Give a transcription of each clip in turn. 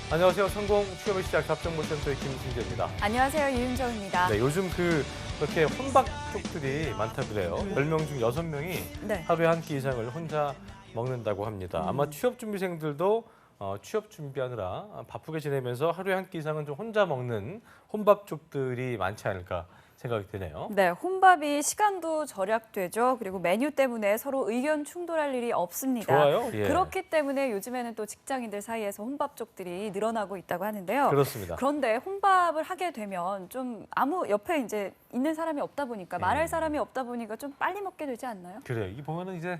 안녕하세요. 성공 취업의 시작 잡정보센터의 김승재입니다. 안녕하세요. 유윤정입니다. 네, 요즘 그렇게 혼밥 쪽들이 많다 그래요. 10명 중 6명이 네. 하루에 한 끼 이상을 혼자 먹는다고 합니다. 아마 취업 준비생들도 취업 준비하느라 바쁘게 지내면서 하루에 한 끼 이상은 좀 혼자 먹는 혼밥 쪽들이 많지 않을까 생각이 드네요. 네, 혼밥이 시간도 절약되죠. 그리고 메뉴 때문에 서로 의견 충돌할 일이 없습니다. 좋아요. 예. 그렇기 때문에 요즘에는 또 직장인들 사이에서 혼밥 쪽들이 늘어나고 있다고 하는데요. 그렇습니다. 그런데 혼밥을 하게 되면 좀 아무 옆에 이제 있는 사람이 없다 보니까 말할 사람이 없다 보니까 좀 빨리 먹게 되지 않나요? 그래요. 이 보면은 이제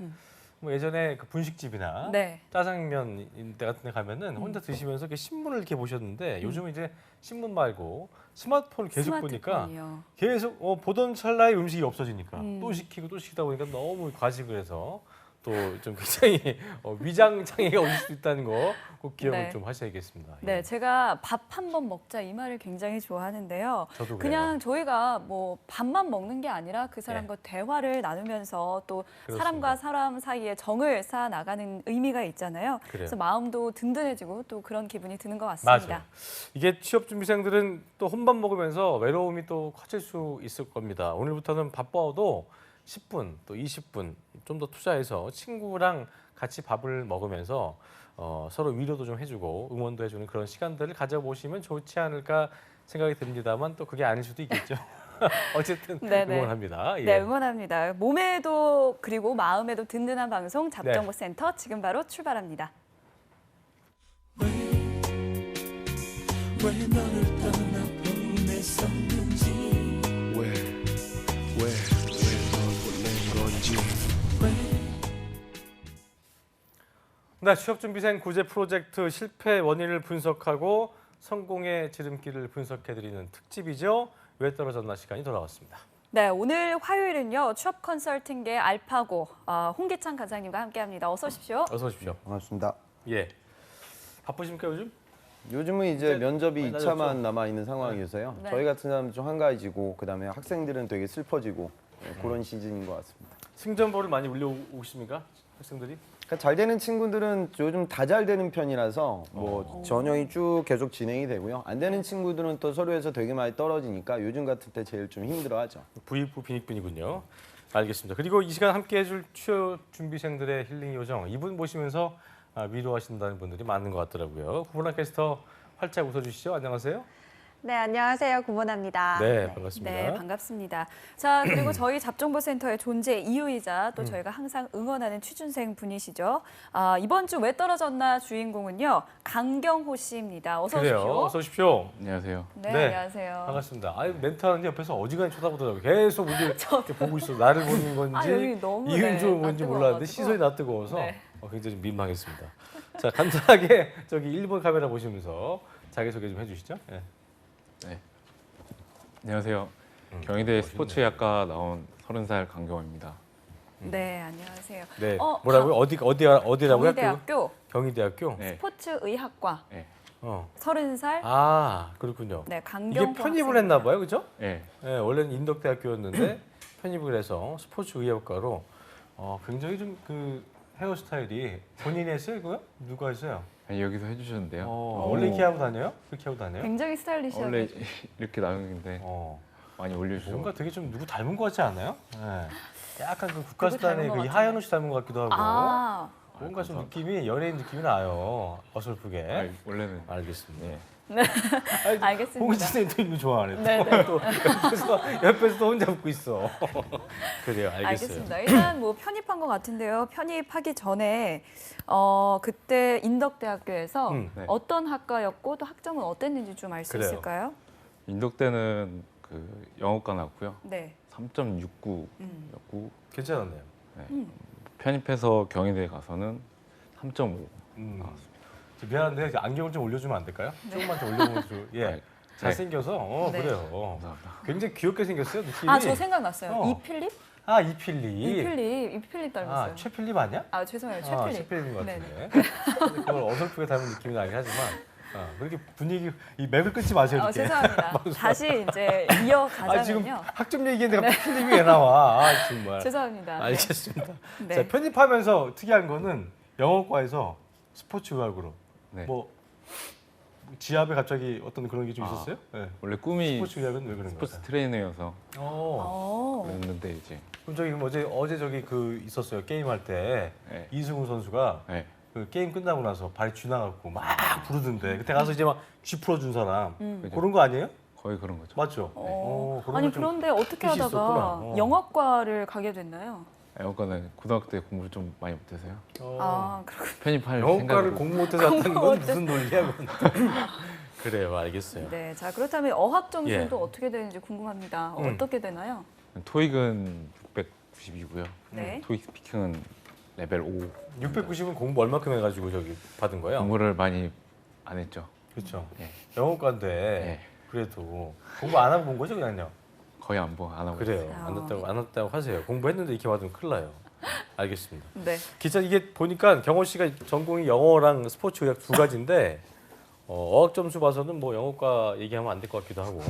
뭐 예전에 그 분식집이나 네. 짜장면 데 같은 데 가면은 혼자 드시면서 이렇게 신문을 이렇게 보셨는데 요즘은 이제 신문 말고 스마트폰을 계속 보니까 스마트폰이요. 계속 보던 찰나에 음식이 없어지니까 음. 또 시키고 또 시키다 보니까 너무 과식을 해서 또 좀 굉장히 위장 장애가 올 수도 있다는 거 꼭 기억을 네. 좀 하셔야겠습니다. 네, 예. 제가 밥 한 번 먹자 이 말을 굉장히 좋아하는데요. 저도 그래요. 그냥 저희가 뭐 밥만 먹는 게 아니라 그 사람과 대화를 나누면서 또 그렇습니다. 사람과 사람 사이에 정을 쌓아 나가는 의미가 있잖아요. 그래요. 그래서 마음도 든든해지고 또 그런 기분이 드는 것 같습니다. 맞아요. 이게 취업 준비생들은 또 혼밥 먹으면서 외로움이 또 커질 수 있을 겁니다. 오늘부터는 바빠도 10분 또 20분 좀 더 투자해서 친구랑 같이 밥을 먹으면서 서로 위로도 좀 해주고 응원도 해주는 그런 시간들을 가져보시면 좋지 않을까 생각이 듭니다만 또 그게 아닐 수도 있겠죠. 어쨌든 네네. 응원합니다. 예. 네, 응원합니다. 몸에도 그리고 마음에도 든든한 방송 잡정보센터 지금 바로 출발합니다. 왜 너를 떠나보냈었는지 왜 널 보낸 건지 네, 취업준비생 구제 프로젝트 실패 원인을 분석하고 성공의 지름길을 분석해드리는 특집이죠. 왜 떨어졌나 시간이 돌아왔습니다. 네, 오늘 화요일은요. 취업 컨설팅계 알파고 홍기찬 과장님과 함께합니다. 어서 오십시오. 어서 오십시오. 반갑습니다. 예. 바쁘십니까 요즘? 요즘은 이제 면접이 많이 2차만 낮았죠? 남아 있는 상황이어서요. 네. 저희 같은 사람은 좀 한가해지고 그다음에 학생들은 되게 슬퍼지고 그런 시즌인 것 같습니다. 승전보를 많이 올려오십니까 학생들이? 그러니까 잘 되는 친구들은 요즘 다 잘 되는 편이라서 뭐 전형이 쭉 계속 진행이 되고요. 안 되는 친구들은 또 서류에서 되게 많이 떨어지니까 요즘 같은 때 제일 좀 힘들어하죠. 부익부 빈익빈이군요. 알겠습니다. 그리고 이 시간 함께해줄 취업 준비생들의 힐링 요정 이분 모시면서 위로하신다는 분들이 많은 것 같더라고요. 구분한 캐스터 활짝 웃어주시죠. 안녕하세요. 네, 안녕하세요. 구몬아입니다. 네, 반갑습니다. 네, 반갑습니다. 자, 그리고 저희 잡정보센터의 존재 이유이자 또 저희가 항상 응원하는 취준생 분이시죠. 이번 주 왜 떨어졌나 주인공은요. 강경호 씨입니다. 어서 그래요. 오십시오. 어서 오십시오. 안녕하세요. 네, 네, 안녕하세요. 반갑습니다. 멘트하는데 옆에서 어지간히 쳐다보더라고요. 계속 우리 이렇게 보고 있어. 나를 보는 건지 여기 너무 이은주 네, 뭔지 낯뜨거워가지고. 몰랐는데 시선이 낯뜨거워서 네. 굉장히 좀 민망했습니다. 자, 간단하게 저기 1번 카메라 보시면서 자기소개 좀 해주시죠. 예. 네. 안녕하세요. 경희대 멋있네. 스포츠학과 나온 30살 강경호입니다. 네, 안녕하세요. 네. 어, 뭐라고요? 어디라고요? 경희대학교 경희대학교. 네. 스포츠의학과 네. 30살 그렇군요. 네, 이게 강경호 편입을 학생입니다. 했나 봐요, 그죠? 네. 네, 원래는 인덕대학교였는데 편입을 해서 스포츠의학과로 굉장히 좀 그 헤어스타일이 본인이 했어요, 이거요? 누가 했어요? 아니, 여기서 해주셨는데요. 원래 이렇게 하고 다녀요? 그렇게 하고 다녀요? 굉장히 스타일리시하게 원래 이렇게 나오는데 어, 많이 올려주셔서 뭔가 되게 좀 누구 닮은 것 같지 않아요? 네. 약간 그 누구 국가스탄의 닮은 것 그 같은데. 하현우 씨 닮은 것 같기도 하고 뭔가 좀 감사합니다. 느낌이 연예인 느낌이 나요. 어설프게. 아니, 원래는 알겠습니다. 네. 알겠습니다. 홍지선도 이거 좋아하네. 네, 네. 또 옆에서 또 혼자 웃고 있어. 그래요, 알겠어요. 알겠습니다. 일단 뭐 편입한 것 같은데요. 편입하기 전에 그때 인덕대학교에서 네. 어떤 학과였고 또 학점은 어땠는지 좀 알 수 그래요. 있을까요? 인덕대는 그 영어과 나왔고요. 네. 3.69였고 괜찮았네요. 편입해서 경희대 가서는 3.5 음. 나왔습니다. 저 미안한데 이제 안경을 좀 올려주면 안 될까요? 조금만 더 올려보면 좀 예. 네. 잘생겨서 네. 그래요. 감사합니다. 굉장히 귀엽게 생겼어요 느낌이. 저 생각났어요. 이필립? 이필립. 이필립 닮았어요. 최필립 아니야? 죄송해요. 최필립. 최필립인 것 네네. 같은데. 근데 그걸 어설프게 닮은 느낌이 나긴 하지만 그렇게 분위기 이 맵을 끊지 마세요 이렇게. 죄송합니다. 다시 이제 지금 이어가자면요. 학점 얘기했는데 필립이 왜 나와? 정말. 죄송합니다. 네. 알겠습니다. 네. 자, 편입하면서 특이한 거는 영어과에서 스포츠 의학으로 네. 뭐 지압에 갑자기 어떤 그런 게 좀 아. 있었어요? 네. 원래 꿈이 스포츠 의학은 왜 그런 스포츠 거예요? 트레이너여서 그랬는데 이제 그럼 저기 어제 저기 그 있었어요. 게임할 때 네. 이승우 선수가 네. 그 게임 끝나고 나서 발이 쥐나갖고 막 부르던데 그때 가서 이제 막 쥐 풀어준 사람 그죠. 그런 거 아니에요? 거의 그런 거죠. 맞죠? 그런 아니 거좀 그런데 어떻게 뜻이 하다가 있었구나. 영어과를 가게 됐나요? 영어과는 고등학교 때 공부를 좀 많이 못해서요. 아 그렇군요. 편입할 영어과를 생각으로 공부 못해서 왔다는 건 무슨 논리야? 그건. 그래요, 알겠어요. 네, 자 그렇다면 어학 점수는 예. 또 어떻게 되는지 궁금합니다. 음. 어떻게 되나요? 토익은 690이고요. 네. 토익 스피킹은 레벨 5. 690은 공부 얼마큼 해가지고 저기 받은 거예요? 공부를 많이 안 했죠. 그렇죠. 예. 영어과인데 예. 그래도 공부 안 하고 본 거죠, 그냥요? 거의 안 하고 그래요. 있어요. 안 했다고 하세요. 공부했는데 이렇게 받으면 큰일 나요. 알겠습니다. 네. 기자 이게 보니까 경호 씨가 전공이 영어랑 스포츠 의학 두 가지인데 어학 점수 봐서는 뭐 영어과 얘기하면 안 될 것 같기도 하고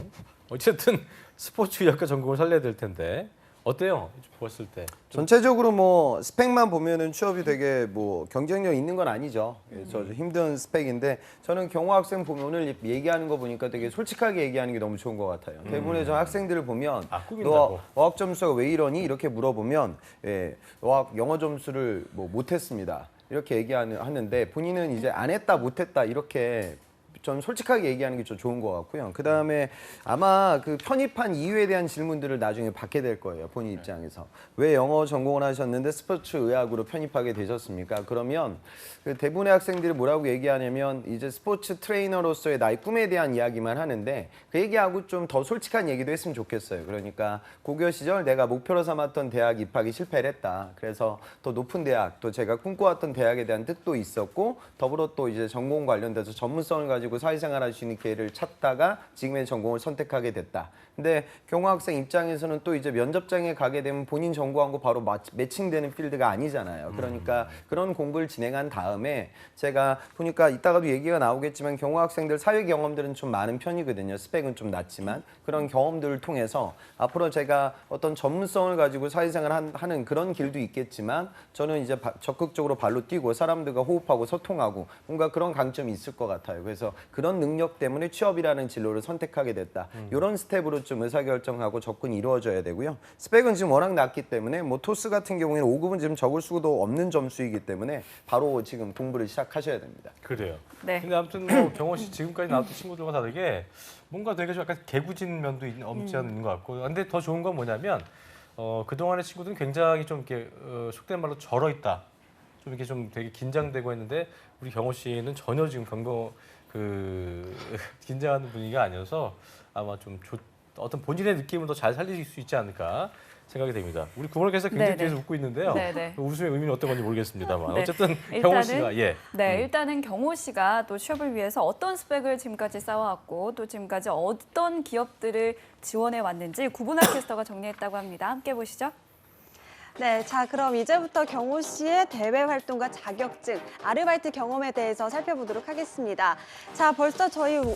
어쨌든 스포츠 의학과 전공을 살려야 될 텐데 어때요? 보았을 때 전체적으로 뭐 스펙만 보면은 취업이 되게 뭐 경쟁력 있는 건 아니죠. 예, 저 힘든 스펙인데 저는 경호 학생 보면 오늘 얘기하는 거 보니까 되게 솔직하게 얘기하는 게 너무 좋은 것 같아요. 대부분의 저 학생들을 보면 꾸민다고. 너 어학 점수가 왜 이러니 이렇게 물어보면 어학 영어 점수를 뭐 못했습니다. 이렇게 하는데 본인은 이제 안 했다 못했다 이렇게 전 솔직하게 얘기하는 게 좀 좋은 것 같고요. 그 다음에 아마 그 편입한 이유에 대한 질문들을 나중에 받게 될 거예요. 본인 입장에서. 왜 영어 전공을 하셨는데 스포츠 의학으로 편입하게 되셨습니까? 그러면 그 대부분의 학생들이 뭐라고 얘기하냐면 이제 스포츠 트레이너로서의 나의 꿈에 대한 이야기만 하는데 그 얘기하고 좀 더 솔직한 얘기도 했으면 좋겠어요. 그러니까 고교 시절 내가 목표로 삼았던 대학 입학이 실패를 했다. 그래서 더 높은 대학, 또 제가 꿈꿔왔던 대학에 대한 뜻도 있었고 더불어 또 이제 전공 관련돼서 전문성을 가지고 사회생활 할 수 있는 기회를 찾다가 지금의 전공을 선택하게 됐다. 근데 경호학생 입장에서는 또 이제 면접장에 가게 되면 본인 전공하고 바로 매칭되는 필드가 아니잖아요. 그러니까 그런 공부를 진행한 다음에 제가 보니까 이따가도 얘기가 나오겠지만 경호학생들 사회 경험들은 좀 많은 편이거든요. 스펙은 좀 낮지만 그런 경험들을 통해서 앞으로 제가 어떤 전문성을 가지고 사회생활 하는 그런 길도 있겠지만 저는 이제 적극적으로 발로 뛰고 사람들과 호흡하고 소통하고 뭔가 그런 강점이 있을 것 같아요. 그래서 그런 능력 때문에 취업이라는 진로를 선택하게 됐다. 이런 스텝으로 좀 의사결정하고 접근이 이루어져야 되고요. 스펙은 지금 워낙 낮기 때문에 뭐 토스 같은 경우에는 5급은 지금 적을 수도 없는 점수이기 때문에 바로 지금 공부를 시작하셔야 됩니다. 그래요. 네. 근데 아무튼 뭐 경호 씨 지금까지 나왔던 친구들과 다르게 뭔가 되게 좀 약간 개구진 면도 없지 않은 있는 것 같고 근데 더 좋은 건 뭐냐면 그동안의 친구들은 굉장히 좀 이렇게 속된 말로 절어 있다. 좀 이렇게 좀 되게 긴장되고 했는데 우리 경호 씨는 전혀 지금 긴장하는 분위기가 아니어서 아마 좀 어떤 본인의 느낌을 더 잘 살릴 수 있지 않을까 생각이 됩니다. 우리 구몬께서 굉장히 네네. 뒤에서 웃고 있는데요. 네네. 웃음의 의미는 어떤 건지 모르겠습니다만 네. 어쨌든 경호 일단은- 씨가 네, 일단은 경호 씨가 또 취업을 위해서 어떤 스펙을 지금까지 쌓아왔고 또 지금까지 어떤 기업들을 지원해 왔는지 구본학 캐스터가 정리했다고 합니다. 함께 보시죠. 네, 자 그럼 이제부터 경호 씨의 대외 활동과 자격증, 아르바이트 경험에 대해서 살펴보도록 하겠습니다. 자, 벌써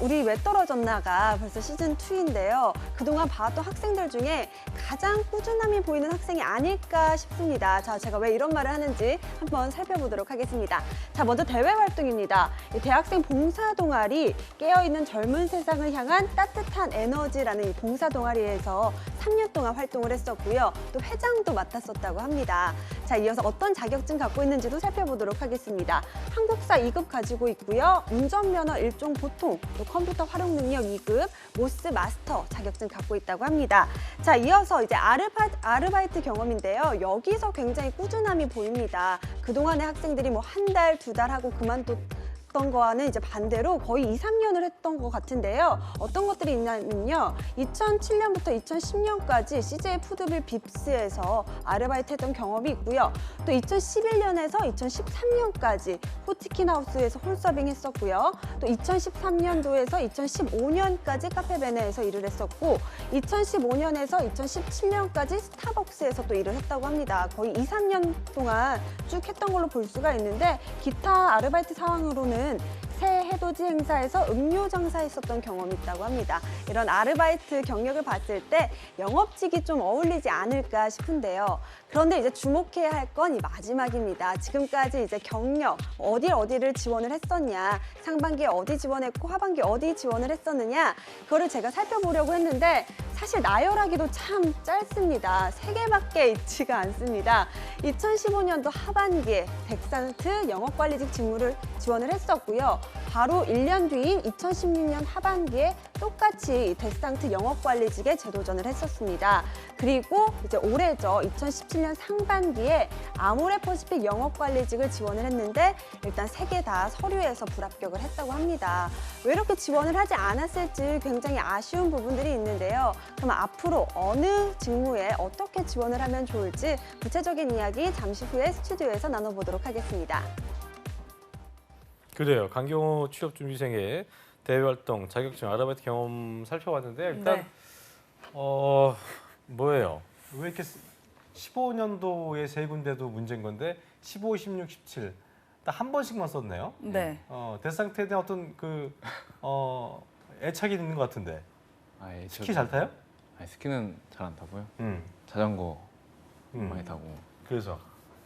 우리 왜 떨어졌나가 벌써 시즌 2인데요. 그동안 봤던 학생들 중에 가장 꾸준함이 보이는 학생이 아닐까 싶습니다. 자, 제가 왜 이런 말을 하는지 한번 살펴보도록 하겠습니다. 자, 먼저 대외 활동입니다. 이 대학생 봉사 동아리 깨어있는 젊은 세상을 향한 따뜻한 에너지라는 이 봉사 동아리에서 3년 동안 활동을 했었고요. 또 회장도 맡았었다고 합니다. 자, 이어서 어떤 자격증 갖고 있는지도 살펴보도록 하겠습니다. 한국사 2급 가지고 있고요. 운전면허 1종 보통, 또 컴퓨터 활용 능력 2급, 모스 마스터 자격증 갖고 있다고 합니다. 자, 이어서 이제 아르바이트 경험인데요. 여기서 굉장히 꾸준함이 보입니다. 그동안의 학생들이 뭐 한 달, 두 달 하고 그만뒀던 거와는 이제 반대로 거의 2, 3년을 했던 것 같은데요. 어떤 것들이 있냐면요. 2007년부터 2010년까지 CJ 푸드빌 빕스에서 아르바이트 했던 경험이 있고요. 또 2011년에서 2013년까지 호치킨하우스에서 홀서빙 했었고요. 또 2013년도에서 2015년까지 카페베네에서 일을 했었고 2015년에서 2017년까지 스타벅스에서 또 일을 했다고 합니다. 거의 2, 3년 동안 쭉 했던 걸로 볼 수가 있는데 기타 아르바이트 상황으로는 새해 해돋이 행사에서 음료 장사했었던 경험이 있다고 합니다. 이런 아르바이트 경력을 봤을 때 영업직이 좀 어울리지 않을까 싶은데요. 그런데 이제 주목해야 할 건 이 마지막입니다. 지금까지 이제 경력, 어디를 지원을 했었냐, 상반기에 어디 지원했고 하반기에 어디 지원을 했었느냐, 그거를 제가 살펴보려고 했는데 사실 나열하기도 참 짧습니다. 3개밖에 있지가 않습니다. 2015년도 하반기에 덱산트 영업관리직 직무를 지원을 했었고요. 바로 1년 뒤인 2016년 하반기에 똑같이 덱산트 영업관리직에 재도전을 했었습니다. 그리고 이제 올해죠. 2017년 상반기에 아모레퍼시픽 영업관리직을 지원을 했는데 일단 3개 다 서류에서 불합격을 했다고 합니다. 왜 이렇게 지원을 하지 않았을지 굉장히 아쉬운 부분들이 있는데요. 그럼 앞으로 어느 직무에 어떻게 지원을 하면 좋을지 구체적인 이야기 잠시 후에 스튜디오에서 나눠보도록 하겠습니다. 그래요. 강경호 취업준비생의 대외활동, 자격증, 아르바이트 경험 살펴봤는데 일단 네. 뭐예요? 왜 이렇게 15년도에 3군데도 문제인 건데 15, 16, 17 딱 한 번씩만 썼네요. 네. 대상태에 대한 어떤 애착이 있는 것 같은데. 아예 스키 잘 타요? 아니, 스키는 잘 안 타고요. 음. 자전거 음. 많이 타고. 그래서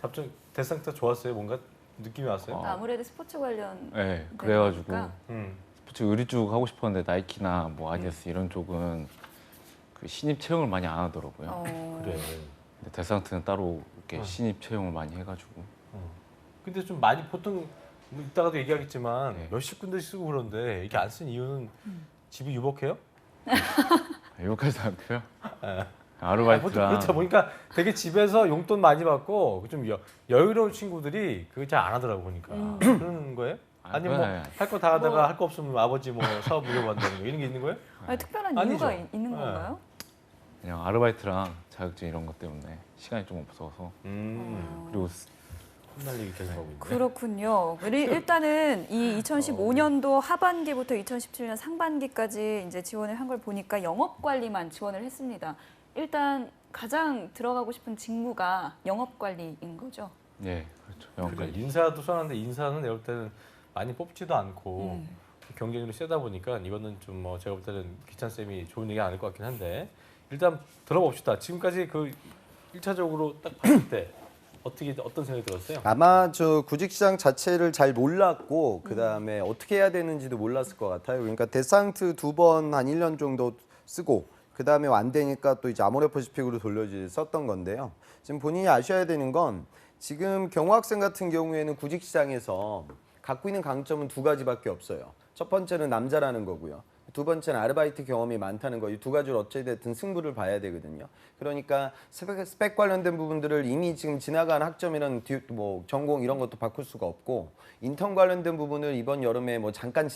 답장 대상태 좋았어요? 뭔가 느낌이 왔어요? 아무래도 스포츠 관련. 네, 그래가지고 거니까. 스포츠 의류 쪽 하고 싶었는데 나이키나 뭐 아디다스 이런 쪽은 그 신입 채용을 많이 안 하더라고요. 그래. 근데 데스상트는 따로 이렇게 신입 채용을 많이 해가지고. 근데 좀 많이 보통 뭐 이따가도 얘기하겠지만 네. 몇십 군데씩 쓰고 그러는데 이렇게 안 쓴 이유는 집이 유복해요? 여기까지 않고요. 네. 보통 아르바이트랑 그렇죠. 보니까 되게 집에서 용돈 많이 받고 좀 여유로운 친구들이 그거 잘 안 하더라고 보니까. 그런 거예요? 아니면 뭐 할 거 다 하다가 할 거 없으면 아버지 뭐 사업 물려받는다는 거 이런 게 있는 거예요? 아니, 특별한 아니죠. 이유가 있는 네. 건가요? 그냥 아르바이트랑 자격증 이런 것 때문에 시간이 좀 없어서 그리고 흩날리기 계속 하고 있네. 그렇군요. 일단은 이 2015년도 하반기부터 2017년 상반기까지 이제 지원을 한 걸 보니까 영업 관리만 지원을 했습니다. 일단 가장 들어가고 싶은 직무가 영업 관리인 거죠. 네, 그렇죠. 그래, 영업관리. 인사도 써놨는데 인사는 내가 볼 때는 많이 뽑지도 않고 경쟁률이 세다 보니까 이거는 좀 뭐 제가 볼 때는 기찬 쌤이 좋은 얘기 아닐 것 같긴 한데 일단 들어봅시다. 지금까지 그 1차적으로 딱 봤을 때 어떤 생각이 들었어요? 아마 저 구직시장 자체를 잘 몰랐고 그다음에 어떻게 해야 되는지도 몰랐을 것 같아요. 그러니까 데상트 2번 한 1년 정도 쓰고 그다음에 안 되니까 또 이제 아모레퍼시픽으로 썼던 건데요. 지금 본인이 아셔야 되는 건 지금 경호학생 같은 경우에는 구직시장에서 갖고 있는 강점은 2가지밖에 없어요. 첫 번째는 남자라는 거고요. 두 번째는 아르바이트 경험이 많다는 거. 이 2가지를 어찌됐든 승부를 봐야 되거든요. 그러니까 스펙 관련된 부분들을 이미 지금 지나간 학점이랑 뭐 전공 이런 것도 바꿀 수가 없고 인턴 관련된 부분을 이번 여름에 뭐 잠깐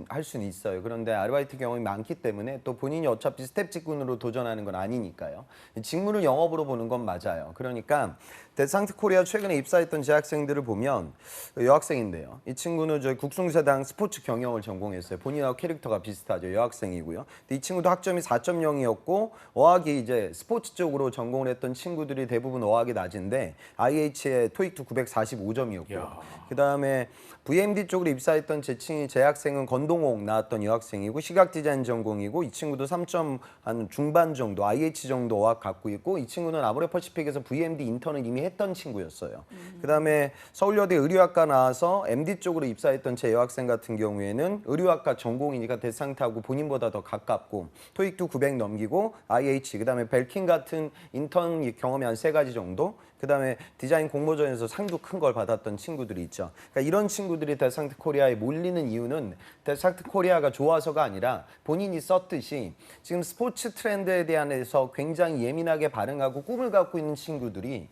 할 수는 있어요. 그런데 아르바이트 경험이 많기 때문에 또 본인이 어차피 스텝 직군으로 도전하는 건 아니니까요. 직무를 영업으로 보는 건 맞아요. 그러니까 데상트 코리아 최근에 입사했던 재학생들을 보면 여학생인데요. 이 친구는 저희 국숭사당 스포츠 경영을 전공했어요. 본인하고 캐릭터가 비슷하죠. 여학생이고요. 근데 이 친구도 학점이 4.0이었고 어학이 이제 스포츠 쪽으로 전공을 했던 친구들이 대부분 어학이 낮은데 IH의 토익도 945점이었고요. 그다음에 VMD 쪽으로 입사했던 제 학생은 건동옥 나왔던 여학생이고 시각 디자인 전공이고 이 친구도 3점 한 중반 정도 IH 정도 어학 갖고 있고 이 친구는 아모레퍼시픽에서 VMD 인턴을 이미 했던 친구였어요. 그다음에 서울여대 의류학과 나와서 MD 쪽으로 입사했던 제 여학생 같은 경우에는 의류학과 전공이니까 데상트하고 본인보다 더 가깝고 토익도 900 넘기고 IH 그다음에 벨킨 같은 인턴 경험이 한 3가지 정도 그다음에 디자인 공모전에서 상도 큰 걸 받았던 친구들이 있죠. 그러니까 이런 친구들이 데상트 코리아에 몰리는 이유는 데상트 코리아가 좋아서가 아니라 본인이 썼듯이 지금 스포츠 트렌드에 대해서 굉장히 예민하게 반응하고 꿈을 갖고 있는 친구들이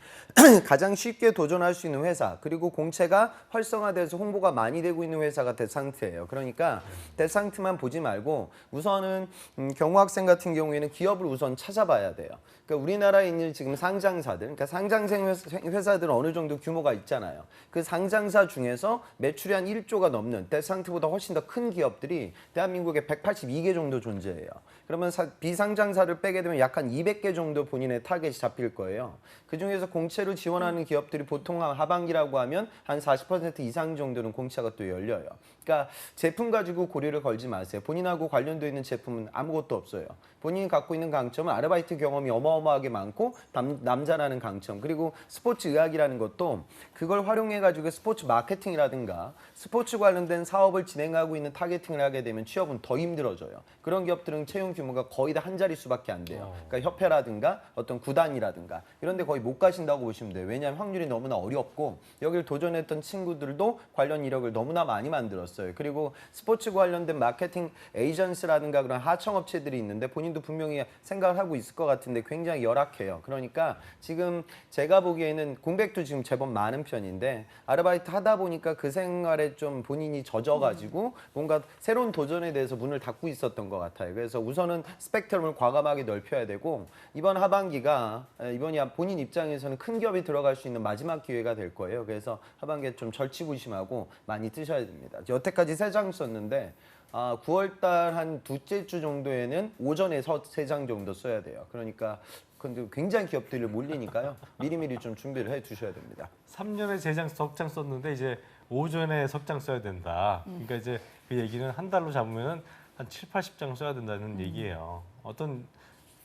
가장 쉽게 도전할 수 있는 회사 그리고 공채가 활성화돼서 홍보가 많이 되고 있는 회사가 데상트예요. 그러니까 데상트만 보지 말고 우선은 경호학생 같은 경우에는 기업을 우선 찾아봐야 돼요. 그러니까 우리나라에 있는 지금 상장사들, 그러니까 상장생 회사들은 어느 정도 규모가 있잖아요. 그 상장사 중에서 매출이 한 1조가 넘는 데스상트보다 훨씬 더 큰 기업들이 대한민국에 182개 정도 존재해요. 그러면 비상장사를 빼게 되면 약 한 200개 정도 본인의 타겟이 잡힐 거예요. 그중에서 공채로 지원하는 기업들이 보통 하반기라고 하면 한 40% 이상 정도는 공채가 또 열려요. 그러니까 제품 가지고 고리를 걸지 마세요. 본인하고 관련되어 있는 제품은 아무것도 없어요. 본인이 갖고 있는 강점은 아르바이트 경험이 어마어마하게 많고 남자라는 강점, 그리고 스포츠 의학이라는 것도 그걸 활용해가지고 스포츠 마케팅이라든가 스포츠 관련된 사업을 진행하고 있는 타겟팅을 하게 되면 취업은 더 힘들어져요. 그런 기업들은 채용 규모가 거의 다 한 자릿수밖에 안 돼요. 그러니까 협회라든가 어떤 구단이라든가 이런 데 거의 못 가신다고 보시면 돼요. 왜냐하면 확률이 너무나 어렵고 여기를 도전했던 친구들도 관련 이력을 너무나 많이 만들었어요. 그리고 스포츠 관련된 마케팅 에이전스라든가 그런 하청업체들이 있는데 본인도 분명히 생각을 하고 있을 것 같은데 굉장히 열악해요. 그러니까 지금 제가 보기에는 공백도 지금 제법 많은 편인데 아르바이트 하다 보니까 그 생활에 좀 본인이 젖어가지고 뭔가 새로운 도전에 대해서 문을 닫고 있었던 것 같아요. 그래서 우선은 스펙트럼을 과감하게 넓혀야 되고 이번 하반기가 이번이 본인 입장에서는 큰 기업이 들어갈 수 있는 마지막 기회가 될 거예요. 그래서 하반기에 좀 절치부심하고 많이 뜨셔야 됩니다. 여태까지 3장 썼는데 9월 달 한 둘째 주 정도에는 오전에 3장 정도 써야 돼요. 그러니까 근데 굉장히 기업들이 몰리니까요. 미리미리 좀 준비를 해 두셔야 됩니다. 3년에 3장 석장 썼는데 이제 오전에 석장 써야 된다. 그러니까 이제 그 얘기는 한 달로 잡으면 한 7, 80장 써야 된다는 얘기예요. 어떤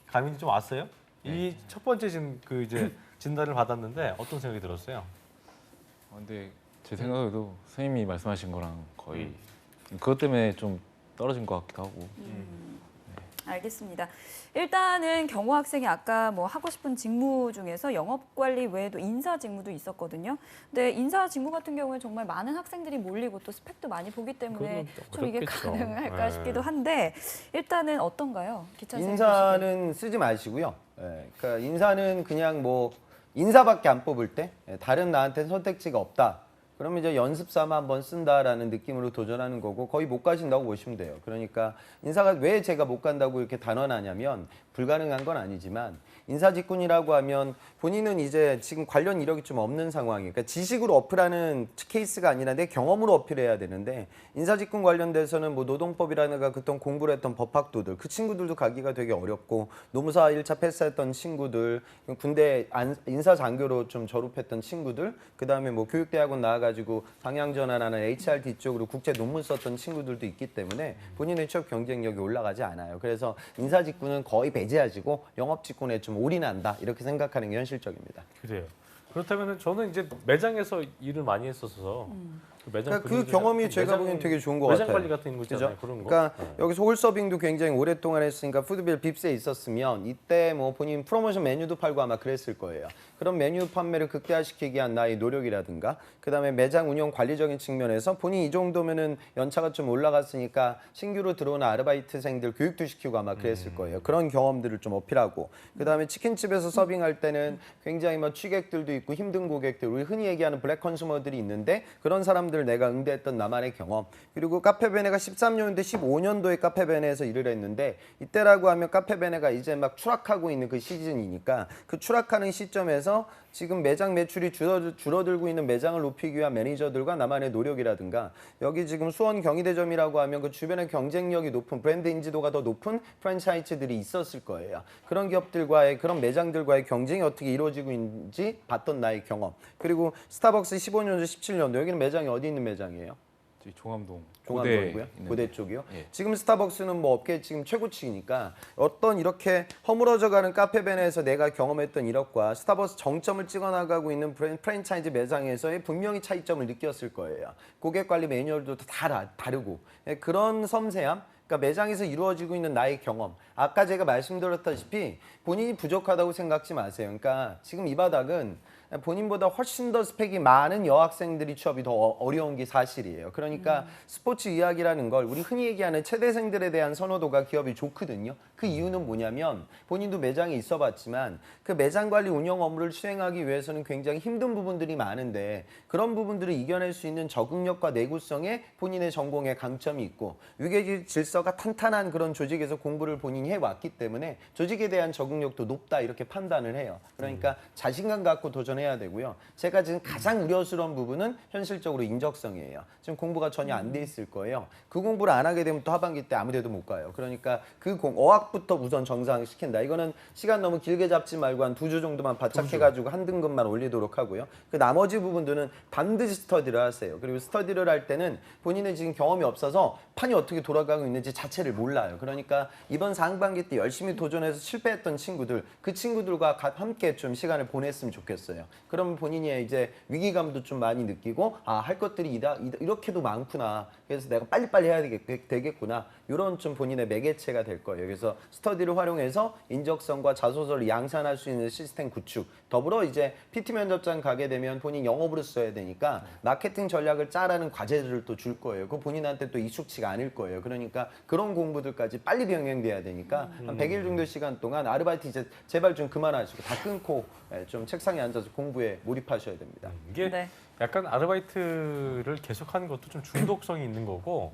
감이 좀 왔어요? 이 첫 번째 지금 그 이제 진단을 받았는데 어떤 생각이 들었어요? 근데 제 생각에도 선생님이 말씀하신 거랑 거의 그것 때문에 좀 떨어진 것 같기도 하고. 알겠습니다. 일단은 경호 학생이 아까 뭐 하고 싶은 직무 중에서 영업관리 외에도 인사 직무도 있었거든요. 근데 인사 직무 같은 경우에 정말 많은 학생들이 몰리고 또 스펙도 많이 보기 때문에 좀 이게 어렵겠죠. 가능할까 네. 싶기도 한데 일단은 어떤가요? 기찬 선생님 인사는 쓰지 마시고요. 그러니까 인사는 그냥 뭐 인사밖에 안 뽑을 때 다른 나한테 선택지가 없다. 그러면 이제 연습 삼아 한번 쓴다라는 느낌으로 도전하는 거고 거의 못 가신다고 보시면 돼요. 그러니까 인사가 왜 제가 못 간다고 이렇게 단언하냐면 불가능한 건 아니지만 인사직군이라고 하면 본인은 이제 지금 관련 이력이 좀 없는 상황이에요. 그러니까 지식으로 어필하는 케이스가 아니라 내 경험으로 어필해야 되는데 인사직군 관련돼서는 뭐 노동법이라든가 그동 공부를 했던 법학도들 그 친구들도 가기가 되게 어렵고 노무사 1차 패스했던 친구들 군대 인사장교로 좀 졸업했던 친구들 그다음에 뭐 교육대학원 나와가지고 방향전환하는 HRD 쪽으로 국제 논문 썼던 친구들도 있기 때문에 본인의 취업 경쟁력이 올라가지 않아요. 그래서 인사직군은 거의 배제하시고 영업직군에 좀 올인한다 이렇게 생각하는 게 현실적입니다. 그래요. 그렇다면 저는 이제 매장에서 일을 많이 했어서 그 매장 그러니까 그 분위기가 경험이 좀 제가 보기엔 되게 좋은 것 매장 같아요. 관리 같은 거 있잖아요. 그죠? 그런 거. 그러니까 네. 여기서 홀서빙도 굉장히 오랫동안 했으니까 푸드빌 빕스에 있었으면 이때 뭐 본인 프로모션 메뉴도 팔고 아마 그랬을 거예요. 그런 메뉴 판매를 극대화시키기 위한 나의 노력이라든가 그다음에 매장 운영 관리적인 측면에서 본인 이 정도면은 연차가 좀 올라갔으니까 신규로 들어오는 아르바이트생들 교육도 시키고 아마 그랬을 거예요. 그런 경험들을 좀 어필하고 그다음에 치킨집에서 서빙할 때는 굉장히 뭐 취객들도 있고 힘든 고객들 우리 흔히 얘기하는 블랙 컨슈머들이 있는데 그런 사람들 내가 응대했던 나만의 경험 그리고 카페베네가 13년대 15년도에 카페베네에서 일을 했는데 이때라고 하면 카페베네가 이제 막 추락하고 있는 그 시즌이니까 그 추락하는 시점에서 지금 매장 매출이 줄어들고 있는 매장을 높이기 위한 매니저들과 나만의 노력이라든가 여기 지금 수원 경희대점이라고 하면 그 주변에 경쟁력이 높은 브랜드 인지도가 더 높은 프랜차이즈들이 있었을 거예요. 그런 기업들과의 그런 매장들과의 경쟁이 어떻게 이루어지고 있는지 봤던 나의 경험 그리고 스타벅스 15년도 17년도 여기는 매장이 어디 있는 매장이에요? 저기 종암동 종암동이고요. 있는데. 고대 쪽이요. 예. 지금 스타벅스는 뭐 업계 지금 최고치니까 어떤 이렇게 허물어져가는 카페벤에서 내가 경험했던 이력과 스타벅스 정점을 찍어나가고 있는 프랜차이즈 매장에서의 분명히 차이점을 느꼈을 거예요. 고객 관리 매뉴얼도 다 다르고 그런 섬세함. 그러니까 매장에서 이루어지고 있는 나의 경험. 아까 제가 말씀드렸다시피 본인이 부족하다고 생각지 마세요. 그러니까 지금 이 바닥은 본인보다 훨씬 더 스펙이 많은 여학생들이 취업이 더 어려운 게 사실이에요. 그러니까 스포츠 의학이라는 걸 우리 흔히 얘기하는 체대생들에 대한 선호도가 기업이 좋거든요. 그 이유는 뭐냐면 본인도 매장에 있어 봤지만 그 매장 관리 운영 업무를 수행하기 위해서는 굉장히 힘든 부분들이 많은데 그런 부분들을 이겨낼 수 있는 적응력과 내구성에 본인의 전공에 강점이 있고 위계 질서가 탄탄한 그런 조직에서 공부를 본인이 해왔기 때문에 조직에 대한 적응력도 높다 이렇게 판단을 해요. 그러니까 자신감 갖고 도전해야 되고요. 제가 지금 가장 우려스러운 부분은 현실적으로 인적성이에요. 지금 공부가 전혀 안 돼 있을 거예요. 그 공부를 안 하게 되면 또 하반기 때 아무 데도 못 가요. 그러니까 어학부터 우선 정상시킨다. 이거는 시간 너무 길게 잡지 말고 한 2주 정도만 바짝해가지고 한 등급만 올리도록 하고요. 그 나머지 부분들은 반드시 스터디를 하세요. 그리고 스터디를 할 때는 본인은 지금 경험이 없어서 판이 어떻게 돌아가고 있는지 자체를 몰라요. 그러니까 이번 상반기 때 열심히 도전해서 실패했던 친구들, 그 친구들과 함께 좀 시간을 보냈으면 좋겠어요. 그러면 본인이 이제 위기감도 좀 많이 느끼고 할 것들이 이렇게도 많구나. 그래서 내가 빨리빨리 해야 되겠구나. 이런 좀 본인의 매개체가 될 거예요. 그래서 스터디를 활용해서 인적성과 자소서를 양산할 수 있는 시스템 구축. 더불어 이제 PT 면접장 가게 되면 본인 영업으로 써야 되니까 마케팅 전략을 짜라는 과제들을 또 줄 거예요. 그 본인한테 또 익숙치가 않을 거예요. 그러니까 그런 공부들까지 빨리 병행돼야 되니까 한 100일 정도 시간 동안 아르바이트 이제 제발 좀 그만하시고 다 끊고 좀 책상에 앉아서 공부에 몰입하셔야 됩니다. 이게 네. 약간 아르바이트를 계속하는 것도 좀 중독성이 있는 거고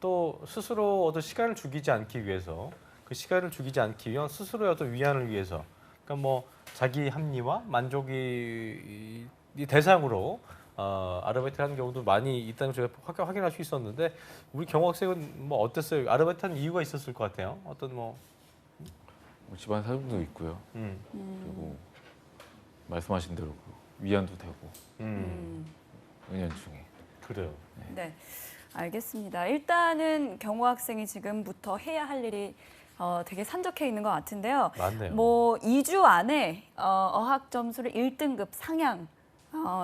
또 스스로 어떤 시간을 죽이지 않기 위해서 그 시간을 죽이지 않기 위한 스스로의 어떤 위안을 위해서 그러니까 뭐 자기 합리화 만족이 이 대상으로 아르바이트를 하는 경우도 많이 있다는 걸 저희가 확인할 수 있었는데 우리 경호 학생은 뭐 어땠어요? 아르바이트 하는 이유가 있었을 것 같아요. 어떤 뭐 집안 사정도 있고요. 그리고 말씀하신 대로 그 위안도 되고 은연중에. 그래요. 네, 알겠습니다. 일단은 경호 학생이 지금부터 해야 할 일이 되게 산적해 있는 것 같은데요. 맞네요. 뭐 2주 안에 어학 점수를 1등급 상향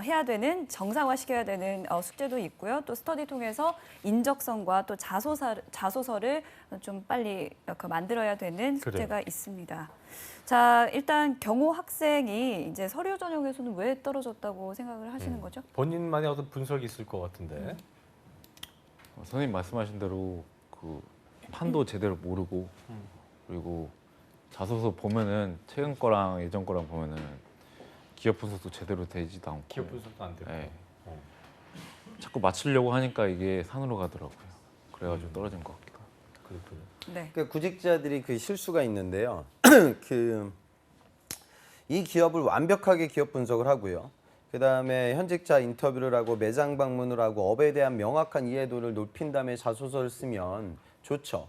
해야 되는 정상화시켜야 되는 숙제도 있고요. 또 스터디 통해서 인적성과 또 자소서를 좀 빨리 만들어야 되는 숙제가 그래요. 있습니다. 자, 일단 경호 학생이 이제 서류 전형에서는 왜 떨어졌다고 생각을 하시는 거죠? 본인만의 어떤 분석이 있을 것 같은데. 선생님 말씀하신 대로 그 판도 제대로 모르고 그리고 자소서 보면은 최근 거랑 예전 거랑 보면은 기업 분석도 제대로 되지도 않고 기업 분석도 안 되고. 네. 자꾸 맞추려고 하니까 이게 산으로 가더라고요. 그래가지고 떨어진 것 같기도 하고. 그렇군요. 네. 그 구직자들이 그 실수가 있는데요. 이 기업을 완벽하게 기업 분석을 하고요. 그다음에 현직자 인터뷰를 하고 매장 방문을 하고 업에 대한 명확한 이해도를 높인 다음에 자소서를 쓰면 좋죠.